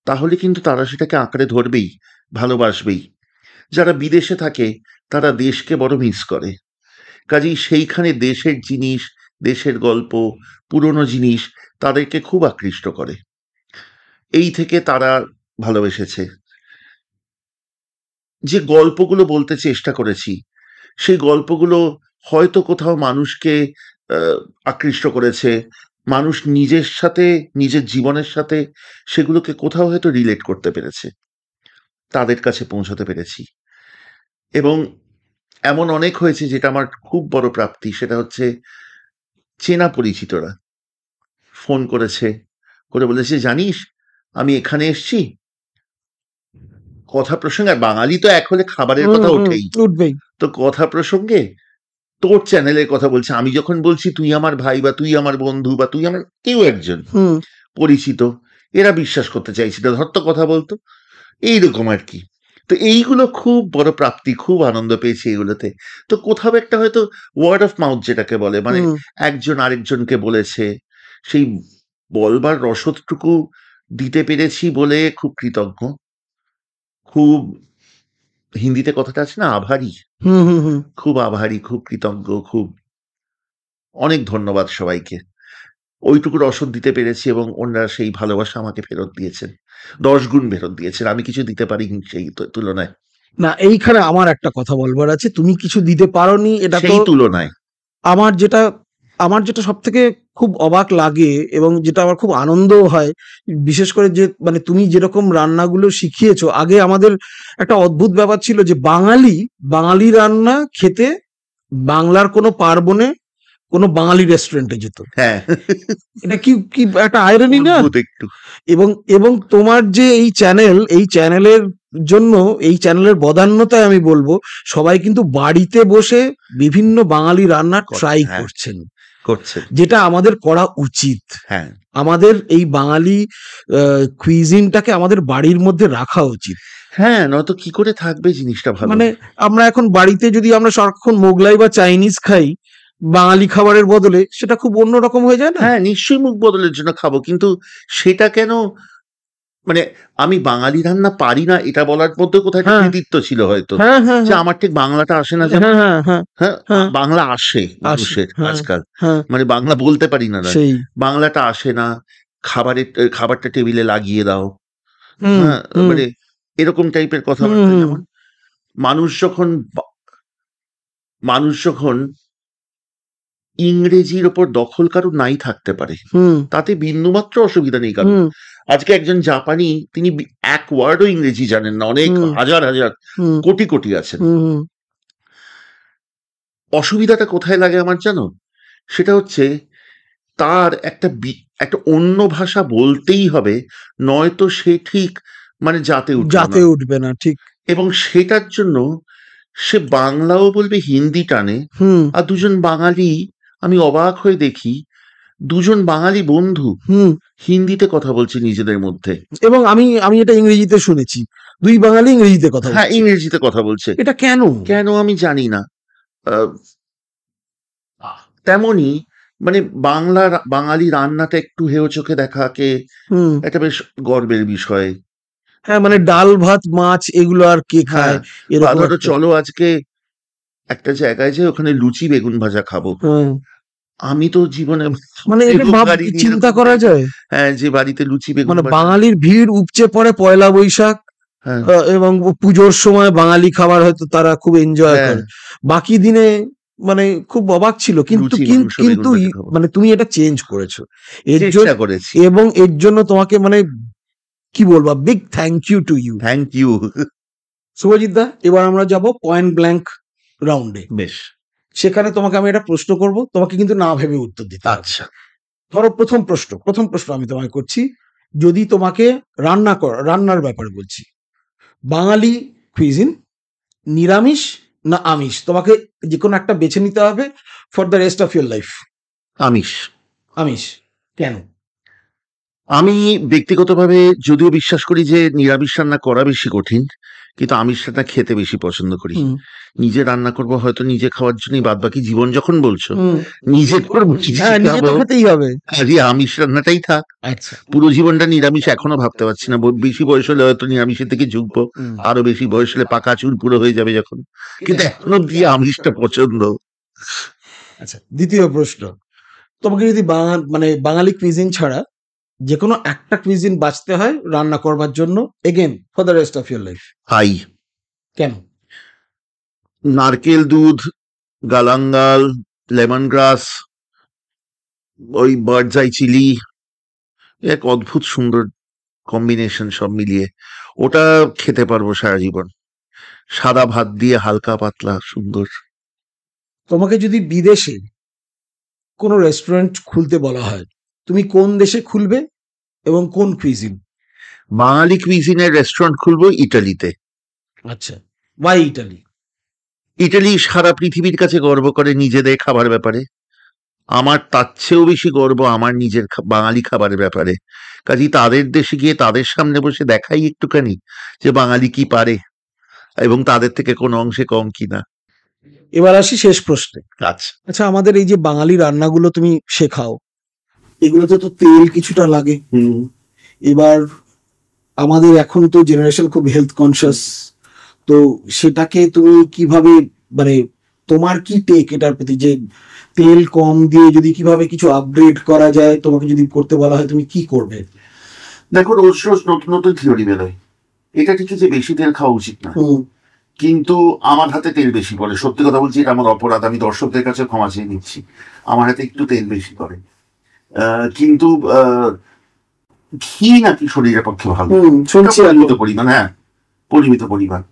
তাহলে কিন্তু তারা সেটাকে আঁকড়ে ধরবেই, ভালোবাসবেই। যারা বিদেশে থাকে তারা দেশকে বড় মিস করে, কাজেই সেইখানে দেশের জিনিস, দেশের গল্প, পুরনো জিনিস তাদেরকে খুব আকৃষ্ট করে। এই থেকে তারা ভালোবেসেছে। যে গল্পগুলো বলতে চেষ্টা করেছি, সেই গল্পগুলো হয়তো কোথাও মানুষকে আকৃষ্ট করেছে। মানুষ নিজের সাথে, নিজের জীবনের সাথে সেগুলোকে কোথাও হয়তো রিলেট করতে পেরেছে, তাদের কাছে পৌঁছাতে পেরেছি। এবং এমন অনেক হয়েছে যেটা আমার খুব বড় প্রাপ্তি, সেটা হচ্ছে চেনা পরিচিতরা ফোন করেছে, করে বলেছে জানিস আমি এখানে এসছি, কথা প্রসঙ্গে, আর বাঙালি তো এক হলে খাবারের হুম, কথা হুম, ওঠেই, উঠবেই। তো কথা প্রসঙ্গে তোর চ্যানেলের কথা বলছে। আমি যখন বলছি তুই আমার ভাই, বা তুই আমার বন্ধু, বা তুই আমার কেউ একজন হুম। পরিচিত, এরা বিশ্বাস করতে চাইছিল, ধর তো কথা বলতো, এইরকম আর কি। তো এইগুলো খুব বড় প্রাপ্তি, খুব আনন্দ পেয়েছি এগুলোতে। তো কোথাও একটা হয়তো ওয়ার্ড অফ মাউথ যেটাকে বলে, মানে হুম, একজন আরেকজনকে বলেছে, সেই বলবার রসদটুকু দিতে পেরেছি বলে খুব কৃতজ্ঞ, খুব, হিন্দিতে কথাটা আছে না, আভারী। হুম, হুম, হুম। খুব আভারী, খুব কৃতজ্ঞ, খুব অনেক ধন্যবাদ সবাইকে। ওইটুকু রসদ দিতে পেরেছি এবং ওনারা সেই ভালোবাসা আমাকে ফেরত দিয়েছেন, 10 গুণ ফেরত দিয়েছেন। আমি কিছু দিতে পারিনি সেই তুলনায়। না, এইখানে আমার একটা কথা বলবার আছে, তুমি কিছু দিতে পারোনি এটা তো সেই তুলনায় আমার যেটা, আমার যেটা সব থেকে খুব অবাক লাগে এবং যেটা আমার খুব আনন্দও হয়, বিশেষ করে যে মানে তুমি যেরকম রান্নাগুলো শিখিয়েছো, আগে আমাদের একটা অদ্ভুত ব্যাপার ছিল যে বাঙালি, বাঙালি রান্না খেতে বাংলার কোনো পার্বণে কোনো বাঙালি রেস্টুরেন্টে যেত। হ্যাঁ, এটা কি কি একটা আয়রনি না? অদ্ভুত একটু। এবং এবং তোমার যে এই চ্যানেল, এই চ্যানেলের জন্য, এই চ্যানেলের বদান্যতায় আমি বলবো সবাই কিন্তু বাড়িতে বসে বিভিন্ন বাঙালি রান্না ট্রাই হ্যাঁ, করছেন, করছেন। যেটা আমাদের করা উচিত। হ্যাঁ, আমাদের এই বাঙালি কুইজিনটাকে আমাদের বাড়ির মধ্যে রাখা উচিত। হ্যাঁ, নয়তো কি করে থাকবে জিনিসটা ভালো। মানে আমরা এখন বাড়িতে যদি আমরা সারাক্ষণ মোগলাই বা চাইনিজ খাই বাঙালি খাবারের বদলে, সেটা খুব অন্যরকম হয়ে যায় না? হ্যাঁ, নিশ্চয়ই মুখ বদলের জন্য খাবো, কিন্তু সেটা কেন, মানে আমি বাঙালি রান্না পারি না এটা বলার মধ্যে কোথাও একটা হ্যাঁ, কৃতিত্ব ছিল হয়তো, হ্যাঁ, হ্যাঁ, যে হ্যাঁ, আমার ঠিক বাংলাটা আসে না যেমন। হ্যাঁ, হ্যাঁ, হ্যাঁ, হ্যাঁ, হ্যাঁ, বাংলা আসে আসে, মানুষের হ্যাঁ, আজকাল, হ্যাঁ, মানে বাংলা বলতে পারি না নয়, সেই। বাংলাটা আসে না। খাবারটা টেবিলে লাগিয়ে দাও। হুম, হ্যাঁ, হুম, মানে এরকম টাইপের হুম, কথাবার্তা হুম, যেমন, মানুষ যখন মানুষ যখন ইংরেজির ওপর দখল কারুর নাই থাকতে পারে, হুম, তাতে বিন্দুমাত্র অসুবিধা নেই কারুর। হুম, আজকে একজন জাপানি, তিনি এক ওয়ার্ডও ইংরেজি জানেন না, অনেক হুম, হাজার হাজার হুম, কোটি কোটি আছেন। হুম, অসুবিধাটা কোথায় লাগে আমার জানো? সেটা হচ্ছে তার একটা অন্য ভাষা বলতেই হবে, নয়তো সে ঠিক মানে জাতে উঠবে যাতে না। উঠবে না, ঠিক। এবং সেটার জন্য সে বাংলাও বলবে, হিন্দি টানে। হুম আর দুজন বাঙালি, আমি অবাক হয়ে দেখি, দুজন বাঙালি বন্ধু হুম হিন্দিতে কথা বলছে নিজেদের মধ্যে। এবং আমি আমি এটা ইংরেজিতে শুনেছি, দুই বাঙালি ইংরেজিতে কথা হ্যাঁ, বলছে। ইংরেজিতে কথা বলছে। এটা কেন? কেন আমি জানি না। আহ, তেমনি মানে বাঙালি রান্নাটা একটু হেয় চোখে দেখাকে হুম একটা বেশ গর্বের বিষয়। হ্যাঁ, মানে ডাল ভাত মাছ এগুলো আর কে হ্যাঁ, খায়, বা এরকম ধরো একটা। চলো আজকে একটা জায়গায় যে ওখানে লুচি বেগুন ভাজা খাবো। হ্যাঁ, আমি তো জীবনে মানে এটা ভাবতেও ভাব, পারিনি চিন্তা এরকম করা জায়গা। যায়। হ্যাঁ, যে বাড়িতে লুচি বেগুন মানে ভাজা। বাঙালির ভিড় উপচে পড়ে পয়লা বৈশাখ, হ্যাঁ, এবং পুজোর সময় বাঙালি খাবার হয়তো তারা খুব এনজয় হ্যাঁ, করে। বাকি দিনে মানে খুব অবাক ছিল, কিন্তু লুচি মাংস বেগুন কিন্তু ভাজা খাবো। মানে তুমি এটা চেঞ্জ করেছো এর জন্য, চেষ্টা করেছি। এবং এর জন্য তোমাকে মানে কি বলবো, big thank you to you. Thank you. Subhajit da, এবার আমরা যাব পয়েন্ট ব্ল্যাঙ্ক রাউন্ডে। বেশ। সেখানে তোমাকে আমি একটা প্রশ্ন করব, তোমাকে কিন্তু না ভেবে উত্তর দিতে হবে। আচ্ছা। ধরো প্রথম প্রশ্ন আমি তোমায় করছি, যদি তোমাকে রান্নার ব্যাপারে বলছি, বাঙালি কুইজিন, নিরামিষ না আমিষ, তোমাকে যে কোনো একটা বেছে নিতে হবে for the rest of your life. আমিষ। আমিষ, কেন? আমি ব্যক্তিগতভাবে যদিও বিশ্বাস করি যে নিরামিষ রান্না করা বেশি কঠিন, কিন্তু আমিষ রান্না খেতে বেশি পছন্দ করি। হুম নিজে রান্না করবো হয়তো নিজে খাওয়ার জন্যই, বাদ বাকি জীবন যখন বলছো হুম নিজে করবো, নিজে হ্যাঁ, নিজে তো খাবো, খেতেই হবে। আরে আমিষ রান্নাটাই থাক। আচ্ছা। পুরো জীবনটা নিরামিষ এখনো ভাবতে পারছি না। বেশি বয়স হলে হয়তো নিরামিষের দিকে ঝুঁকবো। হুম। আরো বেশি বয়স হলে পাকা চুল পুরো হয়ে যাবে যখন। কিন্তু এখনো দিয়ে আমিষটা পছন্দ। আচ্ছা, দ্বিতীয় প্রশ্ন, তোমাকে যদি মানে বাঙালি কুইজিন ছাড়া যে কোনো একটা কুইজিন বাঁচতে হয় রান্না করবার জন্য, again for the rest of your life, hi, কেন? নারকেল দুধ, গালাঙ্গাল, লেমন গ্রাস, ওই বার্ডস আই চিলি, এক অদ্ভুত সুন্দর কম্বিনেশন সব মিলিয়ে। ওটা খেতে পারবো সারা জীবন, সাদা ভাত দিয়ে, হালকা পাতলা সুন্দর। তোমাকে যদি বিদেশে কোনো রেস্টুরেন্ট খুলতে বলা হয়, তুমি কোন দেশে খুলবে এবং কোন কুইজিন? বাঙালি কুইজিনের রেস্টুরেন্ট খুলবো ইটালিতে। আচ্ছা, ওয়াই ইটালি? ইটালি সারা পৃথিবীর কাছে গর্ব করে নিজেদের খাবার ব্যাপারে। আমার তার চেয়েও বেশি গর্ব আমার নিজের বাঙালি খাবারের ব্যাপারে। কাজেই তাদের দেশে গিয়ে তাদের সামনে বসে দেখাই একটুখানি যে বাঙালি কি পারে, এবং তাদের থেকে কোনো অংশে কম কিনা। এবার আসি শেষ প্রশ্নে। আচ্ছা। আচ্ছা, আমাদের এই যে বাঙালি রান্নাগুলো তুমি শেখাও, এগুলোতে তো তেল কিছুটা লাগে। এবার আমাদের এখন তো জেনারেশন খুব হেলথ কনসিয়াস, তো সেটাকে তুমি কিভাবে, মানে তোমার কি টেক এটার প্রতি, যে তেল কম দিয়ে যদি কিভাবে কিছু আপগ্রেড করা যায়, তোমাকে যদি করতে বলা হয় তুমি কি করবে? দেখো, রোজ রোজ নতুন নতুন থিওরি বেরোয়। এটা ঠিকই যে বেশি তেল খাওয়া উচিত না, কিন্তু আমার হাতে তেল বেশি পড়ে। সত্যি কথা বলছি, এটা আমার অপরাধ, আমি দর্শকদের কাছে ক্ষমা চেয়ে নিচ্ছি। আমার হাতে একটু তেল বেশি পড়ে, কিন্তু ঘি নাকি শরীরের পক্ষে ভালো। পরিমিত পরিমাণ, হ্যাঁ, পরিমিত পরিমাণ।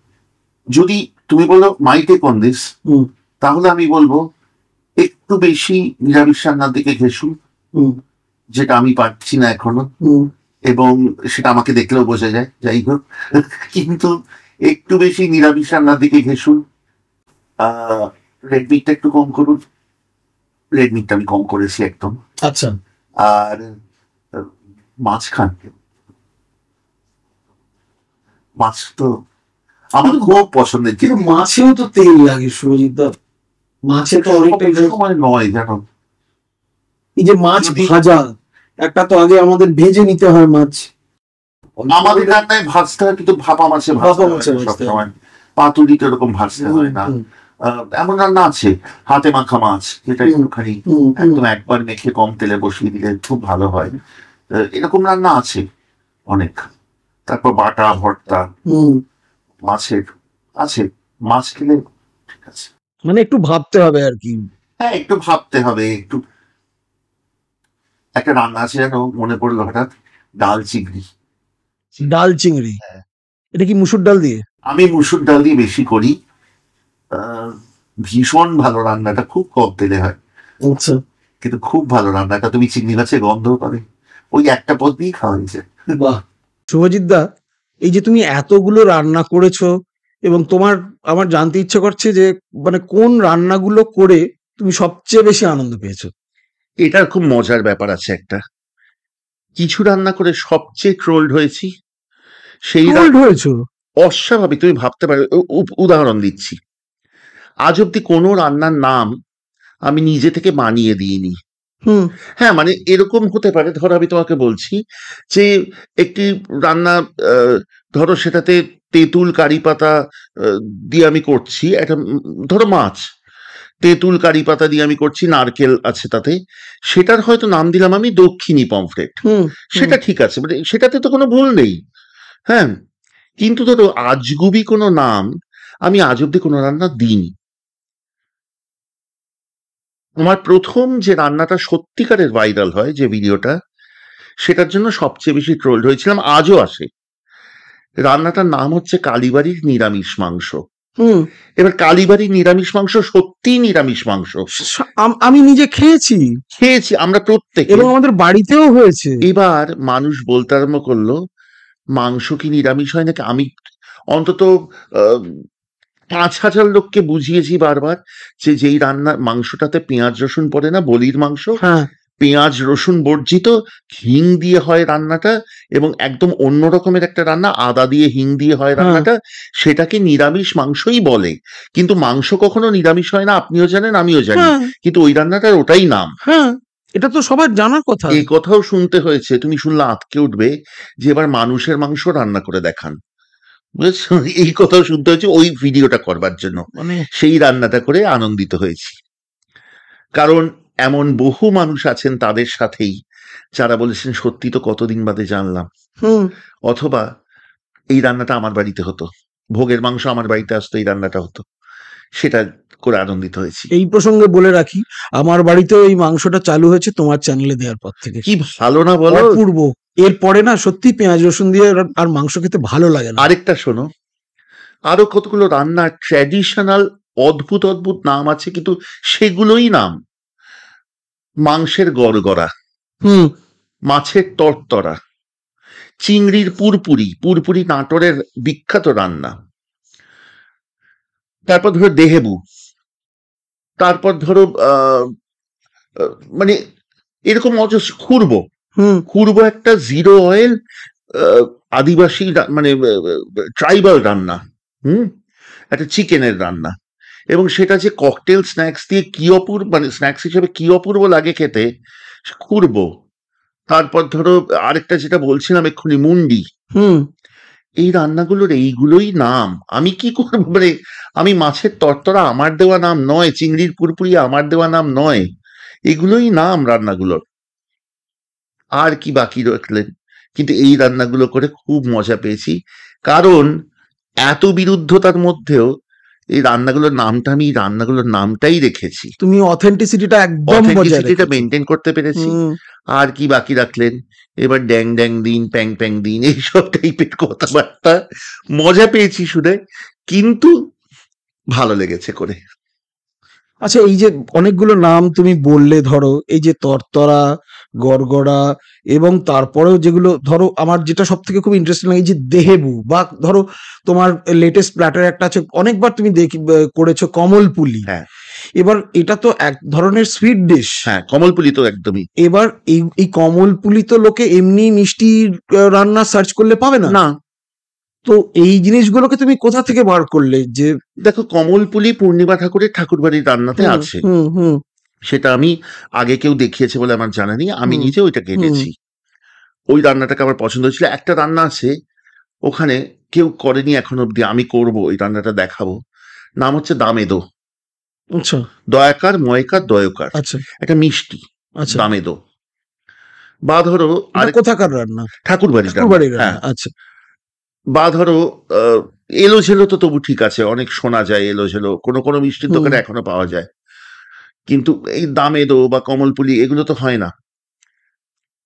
যদি তুমি বলো মাই টেক অন দিস, তাহলে আমি বলবো একটু বেশি নিরামিষ রান্নার দিকে ঘেঁষুন, যেটা আমি পারছি না এখনো, এবং সেটা আমাকে দেখলেও বোঝা যায়, যাই হোক। কিন্তু একটু বেশি নিরামিষ রান্নার দিকে ঘেঁষুন। রেড মিটটা একটু কম করুন। রেড মিটটা আমি কম করেছি একদম। আচ্ছা। আর মাছ খান। মাছ তো আমার খুব পছন্দের, কিন্তু মাছেও তো তেল লাগে সুরজিৎ দা, মাছে তো অনেকটাই সময় নয় জানো। এই যে মাছ ভাজা, একটা তো আগে আমাদের ভেজে নিতে হয় মাছ। আমাদের রান্নায় ভাজতে হয়, কিন্তু ভাপা মাছে সবসময়, পাতুরিতে ওরকম ভাজতে হয় না। এমন রান্না আছে, হাতে মাখা মাছ, যেটা একটুখানি একদম একবার মেখে কম তেলে বসিয়ে দিলে খুব ভালো হয়। এরকম রান্না আছে অনেক। তারপর বাটা ভর্তা মাছের আছে, মাছ খেলে ঠিক আছে। মানে একটু ভাবতে হবে আর কি। হ্যাঁ, একটু ভাবতে হবে। একটু একটা রান্না আছে যেন, মনে পড়লো হঠাৎ, ডাল চিংড়ি। ডাল চিংড়ি, এটা কি মুসুর ডাল দিয়ে? আমি মুসুর ডাল দিয়ে বেশি করি। ভীষণ ভালো রান্নাটা, খুব কম তেলে হয়। আচ্ছা। কিন্তু খুব ভালো রান্নাটা, তুমি চিংড়ি মাছের গন্ধ পাবে, ওই একটা পদ দিয়েই খাওয়া হয়েছে। বাহ! শুভজিৎ দা, এই যে তুমি এতগুলো রান্না করেছো এবং আমার জানতে ইচ্ছে করছে যে মানে কোন রান্নাগুলো করে তুমি সবচেয়ে বেশি আনন্দ পেয়েছো? এটার খুব মজার ব্যাপার আছে একটা। কিছু রান্না করে সবচেয়ে ট্রোলড হয়েছি, সেই ট্রোলড হয়েছো? অস্বাভাবিক, তুমি ভাবতে পারো। উদাহরণ দিচ্ছি, আজ অব্দি কোনো রান্নার নাম আমি নিজে থেকে বানিয়ে দিইনি। হুম। হ্যাঁ, মানে এরকম হতে পারে, ধরো আমি তোমাকে বলছি যে একটি রান্না, ধরো সেটাতে তেঁতুল কারি পাতা দিয়ে আমি করছি একটা, ধরো মাছ, তেঁতুল কারি পাতা দিয়ে আমি করছি, নারকেল আছে তাতে, সেটার হয়তো নাম দিলাম আমি দক্ষিণী পমফ্রেট। হুম। সেটা ঠিক আছে, মানে সেটাতে তো কোনো ভুল নেই। হ্যাঁ, কিন্তু ধরো আজগুবি কোনো নাম আমি আজ অব্দি কোনো রান্না দিইনি। আমার প্রথম যে রান্নাটা সত্যিকারের ভাইরাল হয়, যে ভিডিওটা, সেটার জন্য সবচেয়ে বেশি ট্রোলড হয়েছিলাম, আজও আসে। রান্নাটার নাম হচ্ছে কালীবাড়ির নিরামিষ মাংস। হুম। এবার কালীবাড়ির নিরামিষ মাংস সত্যিই নিরামিষ মাংস, আমি নিজে খেয়েছি খেয়েছি আমরা প্রত্যেকে, এবং আমাদের বাড়িতেও হয়েছে। এবার মানুষ বলতে আরম্ভ করলো মাংস কি নিরামিষ হয় নাকি। আমি অন্তত ৫,০০০ লোককে বুঝিয়েছি বারবার যে যেই রান্না মাংসটাতে পেঁয়াজ রসুন পড়ে না, বলির মাংস, হ্যাঁ। পেঁয়াজ রসুন বর্জিত, হিং দিয়ে হয় রান্নাটা, এবং একদম অন্য রকমের একটা রান্না, আদা দিয়ে হিং দিয়ে হয় রান্নাটা, সেটাকে নিরামিষ মাংসই বলে। কিন্তু মাংস কখনো নিরামিষ হয় না, আপনিও জানেন আমিও জানি, কিন্তু ওই রান্নাটার ওটাই নাম। হ্যাঁ, এটা তো সবার জানার কথা। এই কথাও শুনতে হয়েছে, তুমি শুনলে আঁতকে উঠবে, যে এবার মানুষের মাংস রান্না করে দেখান, বুঝেছো? এই কথাও শুনতে হয়েছে ওই ভিডিওটা করবার জন্য। মানে সেই রান্নাটা করে আনন্দিত হয়েছি, কারণ এমন বহু মানুষ আছেন তাদের সাথেই যারা বলেছেন সত্যি তো কতদিন বাদে জানলাম, অথবা এই রান্নাটা আমার বাড়িতে হতো, ভোগের মাংস আমার বাড়িতে আসতো, এই রান্নাটা হতো, সেটা করে আনন্দিত হয়েছি। এই প্রসঙ্গে বলে রাখি, আমার বাড়িতেও এই মাংসটা চালু হয়েছে তোমার চ্যানেলে দেওয়ার পর থেকে। কি ভালো না বলো? অপূর্ব। এরপরে না সত্যি পেঁয়াজ রসুন দিয়ে আর মাংস খেতে ভালো লাগে না। আরেকটা শোনো, আরো কতগুলো রান্না ট্র্যাডিশনাল অদ্ভুত অদ্ভুত নাম আছে, কিন্তু সেগুলোই নাম। মাংসের গড়গড়া, মাছের তরতরা, চিংড়ির পুরপুরি, পুরপুরি নাটোরের বিখ্যাত রান্না, তারপর ধরো দেহেবু, তারপর ধরো মানে এরকম অজস্র, খুরবো, খুরবো একটা জিরো অয়েল আদিবাসী মানে ট্রাইবাল রান্না, একটা চিকেনের রান্না, এবং সেটা যে ককটেল স্ন্যাক্স দিয়ে কি অপূর্ব, মানে স্ন্যাক্স হিসেবে কি অপূর্ব লাগে খেতে, খুরবো। তারপর ধরো আরেকটা যেটা বলছিলাম এক্ষুনি, মুন্ডি। এই রান্নাগুলোর এইগুলোই নাম। আমি কি করবো, মানে আমি মাছের তরতরা আমার দেওয়া নাম নয়, চিংড়ির পুরপুরি আমার দেওয়া নাম নয়, এগুলোই নাম রান্নাগুলোর। আর কি বাকি রাখলেন? কিন্তু এই রান্নাগুলো করে খুব মজা পেয়েছি, কারণ এত বিরুদ্ধতার মধ্যেও এই রান্নাগুলোর নামটা, আমি রান্নাগুলোর নামটাই রেখেছি, তুমি অথেন্টিসিটিটা একদম অথেন্টিসিটিটা মেনটেন করতে পেরেছি। আর কি বাকি রাখলেন? এবার ড্যাং ড্যাং দিন, প্যাং প্যাং দিন, এইসব টাইপের কথাবার্তা, মজা পেয়েছি শুনে, কিন্তু ভালো লেগেছে করে। আচ্ছা, এই যে অনেকগুলো নাম তুমি বললে, ধরো এই যে তরতরা, গড়গড়া, এবং তারপরেও যেগুলো, ধরো আমার যেটা সব থেকে খুব ইন্টারেস্টিং লাগে, এই যে দেহেবু, বা ধরো তোমার লেটেস্ট প্ল্যাটার একটা আছে, অনেকবার তুমি করেছো কমলপুলি। হ্যাঁ, এবার এটা তো এক ধরনের সুইট ডিশ। হ্যাঁ, কমলপুলি তো একদমই। এবার এই কমলপুলি তো লোকে এমনি মিষ্টি রান্না সার্চ করলে পাবে না। না, তো এই জিনিসগুলোকে তুমি কোথা থেকে বার করলে? যে দেখো, কমলপুলি পূর্ণিমা ঠাকুরের ঠাকুরবাড়ির রান্নাতে আছে, সেটা আমি আগে কেউ দেখিয়েছে বলে আমার জানা নেই, আমি নিজে ওইটা কেটেছি। ওই রান্নাটাকে আমার পছন্দ হয়েছিল। একটা রান্না আছে ওখানে, কেউ করেনি এখন অব্দি, আমি করব, ওই রান্নাটা দেখাবো, নাম হচ্ছে দামেদো। আচ্ছা, দয়াকার ময়কার দয়কার, আচ্ছা, একটা মিষ্টি, আচ্ছা। দামেদো। বা ধরো আর কোথাকার রান্না? ঠাকুরবাড়ির ঠাকুরবাড়ির রান্না, হ্যাঁ। রান্না, আচ্ছা। বা ধরো এলো ঝেলো তো তবু ঠিক আছে, অনেক শোনা যায় এলো ঝেলো, কোনো কোনো মিষ্টির দোকানে এখনো পাওয়া যায়, কিন্তু এই দামেদো বা কমলপুলি এগুলো তো হয় না।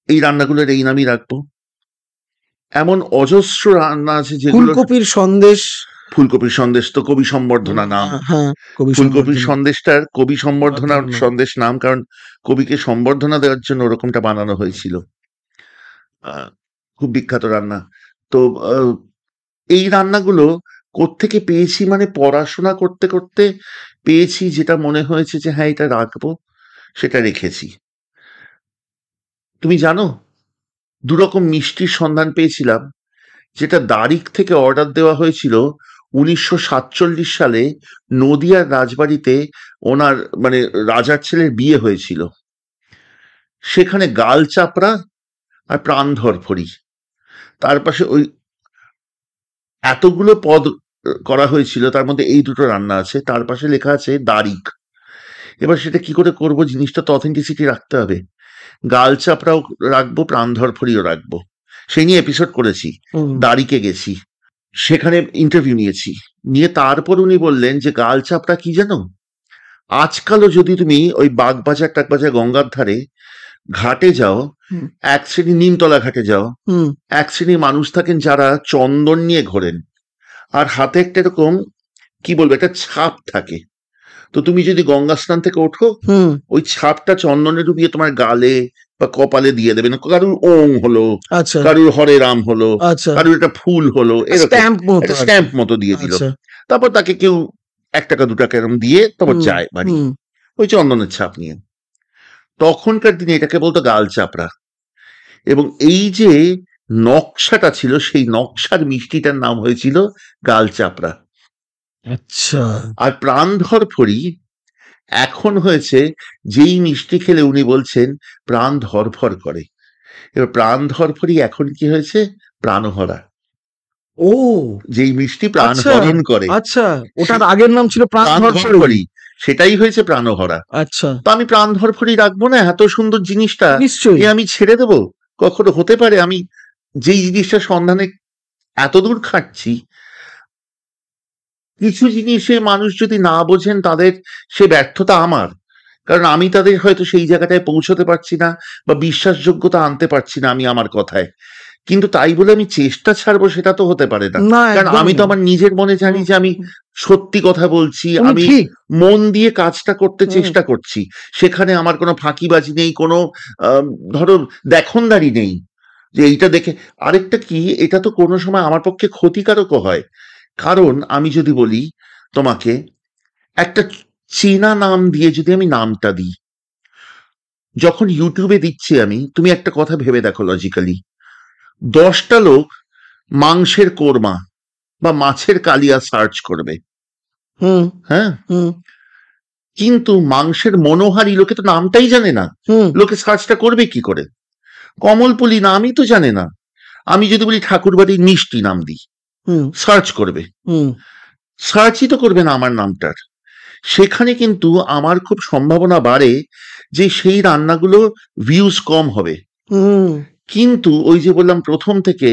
এই রান্নাগুলোর এই নামই রাখবো। এমন অজস্র রান্না আছে যেগুলো, ফুলকপির সন্দেশ, ফুলকপির সন্দেশ তো কবি সম্বর্ধনা নাম। হ্যাঁ, কবি ফুলকপির সম্বর্ধনা। সন্দেশটার কবি সম্বর্ধনা সম্বর্ধনা নাম। সন্দেশ নাম, কারণ কবিকে সম্বর্ধনা দেওয়ার জন্য ওরকমটা বানানো হয়েছিল। খুব বিখ্যাত রান্না। তো এই রান্নাগুলো কোত্থেকে পেয়েছি, মানে পড়াশোনা করতে করতে পেয়েছি, যেটা মনে হয়েছে যে হ্যাঁ এটা রাখবো, সেটা রেখেছি। তুমি জানো, দুরকম মিষ্টির সন্ধান পেয়েছিলাম, যেটা দারিক থেকে অর্ডার দেওয়া হয়েছিল 1947 সালে নদিয়ার রাজবাড়িতে। ওনার মানে রাজার ছেলের বিয়ে হয়েছিল, সেখানে গাল চাপড়া আর প্রাণ ধরফড়ি, তার পাশে ওই এতগুলো পদ করা হয়েছিল, তার মধ্যে এই দুটো রান্না আছে, তার পাশে লেখা আছে দারিক। এবার সেটা কি করে করব, জিনিসটা তো অথেন্টিসিটি রাখতে হবে। গাল চাপড়াও রাখবো, প্রাণ ধরফড়িও রাখবো, সেই নিয়ে এপিসোড করেছি। দারিকে গেছি, সেখানে ইন্টারভিউ নিয়েছি, নিয়ে তারপর উনি বললেন যে গাল চাপড়া কি জানো, আজকালও যদি তুমি ওই বাগবাজার টাকবাজার গঙ্গার ধারে ঘাটে যাও, এক শ্রেণী নিমতলা ঘাটে যাও, এক শ্রেণীর মানুষ থাকেন যারা চন্দন নিয়ে ঘোরেন, আর হাতে একটা এরকম কি বলবো একটা ছাপ থাকে। তো তুমি যদি গঙ্গা স্নান থেকে ওঠো, ওই ছাপটা চন্দনে ডুবিয়ে তোমার গালে বা কপালে দিয়ে দেবেন। কারুর ওং হলো, আচ্ছা, কারুর হরে রাম হলো, আচ্ছা, কারুর একটা ফুল হলো, এরকম স্ট্যাম্প মতো একটা আর কি। স্ট্যাম্প মতো দিয়ে দিল। আচ্ছা, তারপর তাকে কেউ 1 টাকা 2 টাকা এরকম দিয়ে তারপর যায় বাড়ি, ওই চন্দনের ছাপ নিয়ে। তখনকার দিনে এটাকে বলতো গাল চাপড়া, এবং এই যে নকশাটা ছিল, সেই নকশার মিষ্টিটার নাম হয়েছিল গাল চাপড়া। আচ্ছা, আর প্রাণ ধরফড়ি এখন হয়েছে, যেই মিষ্টি খেলে উনি বলছেন প্রাণ ধরফর করে। এবার প্রাণ ধরফড়ি এখন কি হয়েছে, প্রাণহরা। ও যেই মিষ্টি প্রাণ আচ্ছা, হরণ করে, আচ্ছা, ওটার আগের নাম ছিল প্রাণ প্রাণ ধরফড়ি। ধরফড়ি, সেটাই হয়েছে প্রাণহরা। আচ্ছা, তো আমি প্রাণ ধরফড়ি রাখবো না, এত সুন্দর জিনিসটা নিশ্চয়ই। আমি ছেড়ে দেবো? কখনো হতে পারে? আমি যেই জিনিসটা সন্ধানে এতদূর খাটছি, কিছু জিনিসে মানুষ যদি না বোঝেন, তাদের সে ব্যর্থতা আমার, কারণ আমি তাদের হয়তো সেই জায়গাটায় পৌঁছতে পারছি না, বা বিশ্বাসযোগ্যতা আনতে পারছি না আমি আমার কথায়। কিন্তু তাই বলে আমি চেষ্টা ছাড়বো, সেটা তো হতে পারে না। না, কারণ একদম আমি তো না। আমার নিজের মনে জানি যে আমি সত্যি কথা বলছি, তুমি আমি ঠিক। মন দিয়ে কাজটা করতে চেষ্টা করছি, সেখানে আমার কোনো ফাঁকিবাজি নেই, কোনো ধরো দেখনদারি নেই যে এইটা দেখে। আরেকটা কি, এটা তো কোনো সময় আমার পক্ষে ক্ষতিকারকও হয়। কারণ আমি যদি বলি তোমাকে, একটা চীনা নাম দিয়ে যদি আমি নামটা দিই, যখন ইউটিউবে দিচ্ছি আমি, তুমি একটা কথা ভেবে দেখো লজিক্যালি, 10টা লোক মাংসের কোরমা বা মাছের কালিয়া সার্চ করবে, হ্যাঁ, কিন্তু মাংসের মনোহারি লোকে তো নামটাই জানে না, লোকে সার্চটা করবে কি করে? কমলপুলি নামই তো জানে না। আমি যদি বলি ঠাকুরবাড়ির মিষ্টি নাম দিই, সার্চ করবে, সার্চই তো করবে না আমার নামটার। সেখানে কিন্তু আমার খুব সম্ভাবনা বাড়ে যে সেই রান্নাগুলো ভিউজ কম হবে। কিন্তু ওই যে বললাম প্রথম থেকে,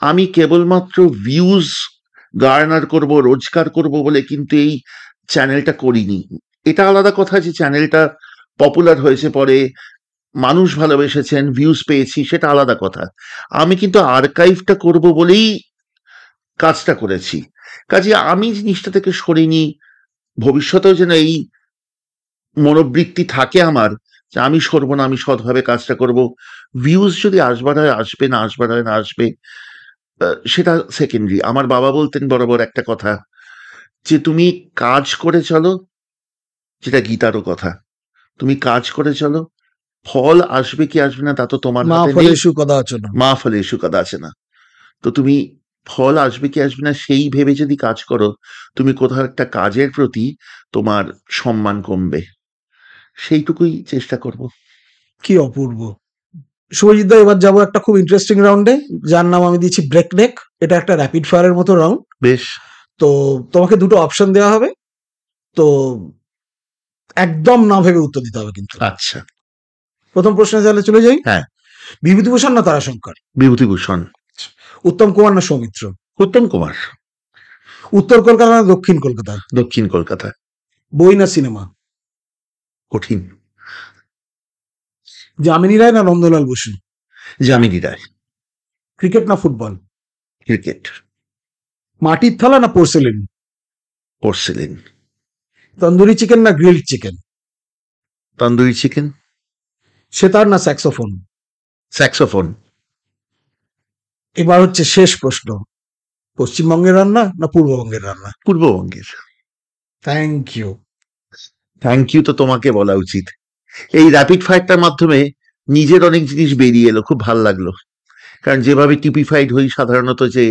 আমি কেবলমাত্র ভিউজ গার্নার করব, রোজগার করব বলে কিন্তু এই চ্যানেলটা করিনি। এটা আলাদা কথা যে চ্যানেলটা পপুলার হয়েছে, পরে মানুষ ভালোবেসেছেন, ভিউজ পেয়েছি, সেটা আলাদা কথা। আমি কিন্তু আর্কাইভটা করব বলেই কাজটা করেছি। কাজে আমি জিনিসটা থেকে সরিনি, ভবিষ্যতেও যেন এই মনোবৃত্তি থাকে আমার যে আমি সরবো না, আমি সৎভাবে কাজটা করব। ভিউজ যদি আসবার হয় আসবে, না আসবার হয় না আসবে, সেটা সেকেন্ডারি। আমার বাবা বলতেন বরাবর একটা কথা, যে তুমি কাজ করে চলো, যেটা গীতারও কথা, তুমি কাজ করে চলো, ফল আসবে কি আসবে না তা তো তোমার মা হাতে নেই। ফলেষু কদাচন। মা ফলে সুকাদা আছে না। তো তুমি ফল আসবে কি আসবে না সেই ভেবে যদি কাজ করো, তুমি কোথাও একটা কাজের প্রতি তোমার সম্মান কমবে। সেইটুকুই চেষ্টা করব। কি অপূর্ব। শুভজিৎ দা, এবার যাবো একটা খুব ইন্টারেস্টিং রাউন্ডে, যার নাম আমি দিয়েছি ব্রেক নেক। এটা একটা র্যাপিড ফায়ারের মতো রাউন্ড। বেশ। তো তোমাকে দুটো অপশন দেওয়া হবে, তো একদম না ভেবে উত্তর দিতে হবে কিন্তু। আচ্ছা, প্রথম প্রশ্নে তাহলে চলে যাই। হ্যাঁ। বিভূতিভূষণ না তারাশঙ্কর? বিভূতিভূষণ। উত্তম কুমার না সৌমিত্র? উত্তম কুমার। উত্তর কলকাতা না দক্ষিণ কলকাতা? দক্ষিণ কলকাতা। বই না সিনেমা? কঠিন। যামিনী রায় না নন্দলাল বসু? যামিনী রায়। ক্রিকেট না ফুটবল? ক্রিকেট। মাটির থালা না পোর্সেলিন? পোর্সেলিন। তন্দুরি চিকেন না grilled chicken? Tandoori chicken. Sitar না স্যাক্সোফোন? স্যাক্সোফোন। এবার হচ্ছে শেষ প্রশ্ন, পশ্চিমবঙ্গের রান্না না পূর্ববঙ্গের রান্না? পূর্ববঙ্গের। Thank you. থ্যাংক ইউ তো তোমাকে বলা উচিত। এই র্যাপিড ফায়ারটার মাধ্যমে নিজের অনেক জিনিস বেরিয়ে এলো, খুব ভাল লাগলো। কারণ যেভাবে টিপিফাইড হই সাধারণত, যে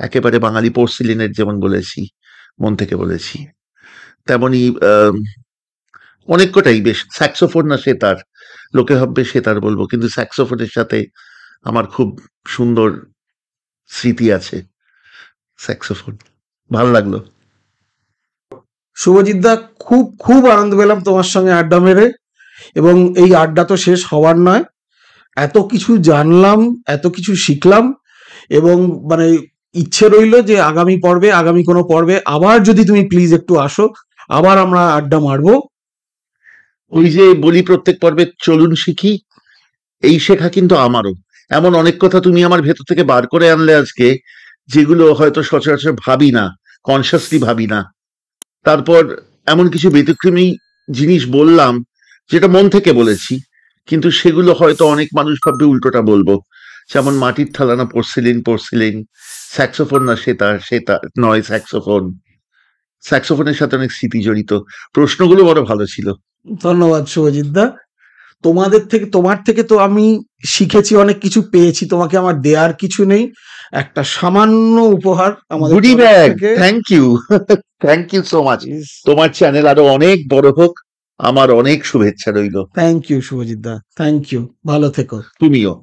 একেবারে বাঙালি পোর্সিলিনের, যেমন বলেছি, মন থেকে বলেছি, তেমনি অনেক কটাই বেশ। স্যাক্সোফোন না সেতার, লোকে ভাববে সেতার বলবো, কিন্তু স্যাক্সোফোনের সাথে আমার খুব সুন্দর স্মৃতি আছে। স্যাক্সোফোন ভাল লাগলো। শুভজিৎ দা, খুব খুব আনন্দ পেলাম তোমার সঙ্গে আড্ডা মেরে, এবং এই আড্ডা তো শেষ হওয়ার নয়। এত কিছু জানলাম, এত কিছু শিখলাম, এবং মানে ইচ্ছে রইল যে আগামী কোনো পর্বে আবার যদি তুমি প্লিজ একটু আসো, আবার আমরা আড্ডা মারবো। ওই যে বলি প্রত্যেক পর্বে চলুন শিখি, এই শেখা কিন্তু আমারও। এমন অনেক কথা তুমি আমার ভেতর থেকে বার করে আনলে আজকে, যেগুলো হয়তো সচরাচর ভাবি না, কনসিয়াসলি ভাবি না। তারপর এমন কিছু ব্যতিক্রমী জিনিস বললাম যেটা মন থেকে বলেছি, কিন্তু সেগুলো হয়তো অনেক মানুষ ভাববে উল্টোটা বলবো। যেমন মাটির থালা না পোর্সিলিন, পোর্সিলিন, স্যাক্সোফোন না সেতার, সেতার নয় স্যাক্সোফোন। স্যাক্সোফোনের সাথে অনেক স্মৃতি জড়িত। প্রশ্নগুলো বড় ভালো ছিল। ধন্যবাদ শুভজিৎ দা। তোমার থেকে তো আমি শিখেছি, অনেক কিছু পেয়েছি, তোমাকে আমার দেয়ার কিছু নেই। একটা সামান্য উপহার আমাদের গুডি তরফ ব্যাগ। থেকে। Thank you, thank you so much. তোমার চ্যানেল আরো অনেক বড় হোক, আমার অনেক শুভেচ্ছা রইল। Thank you Subhajit da, thank you, ভালো থেকো। তুমিও।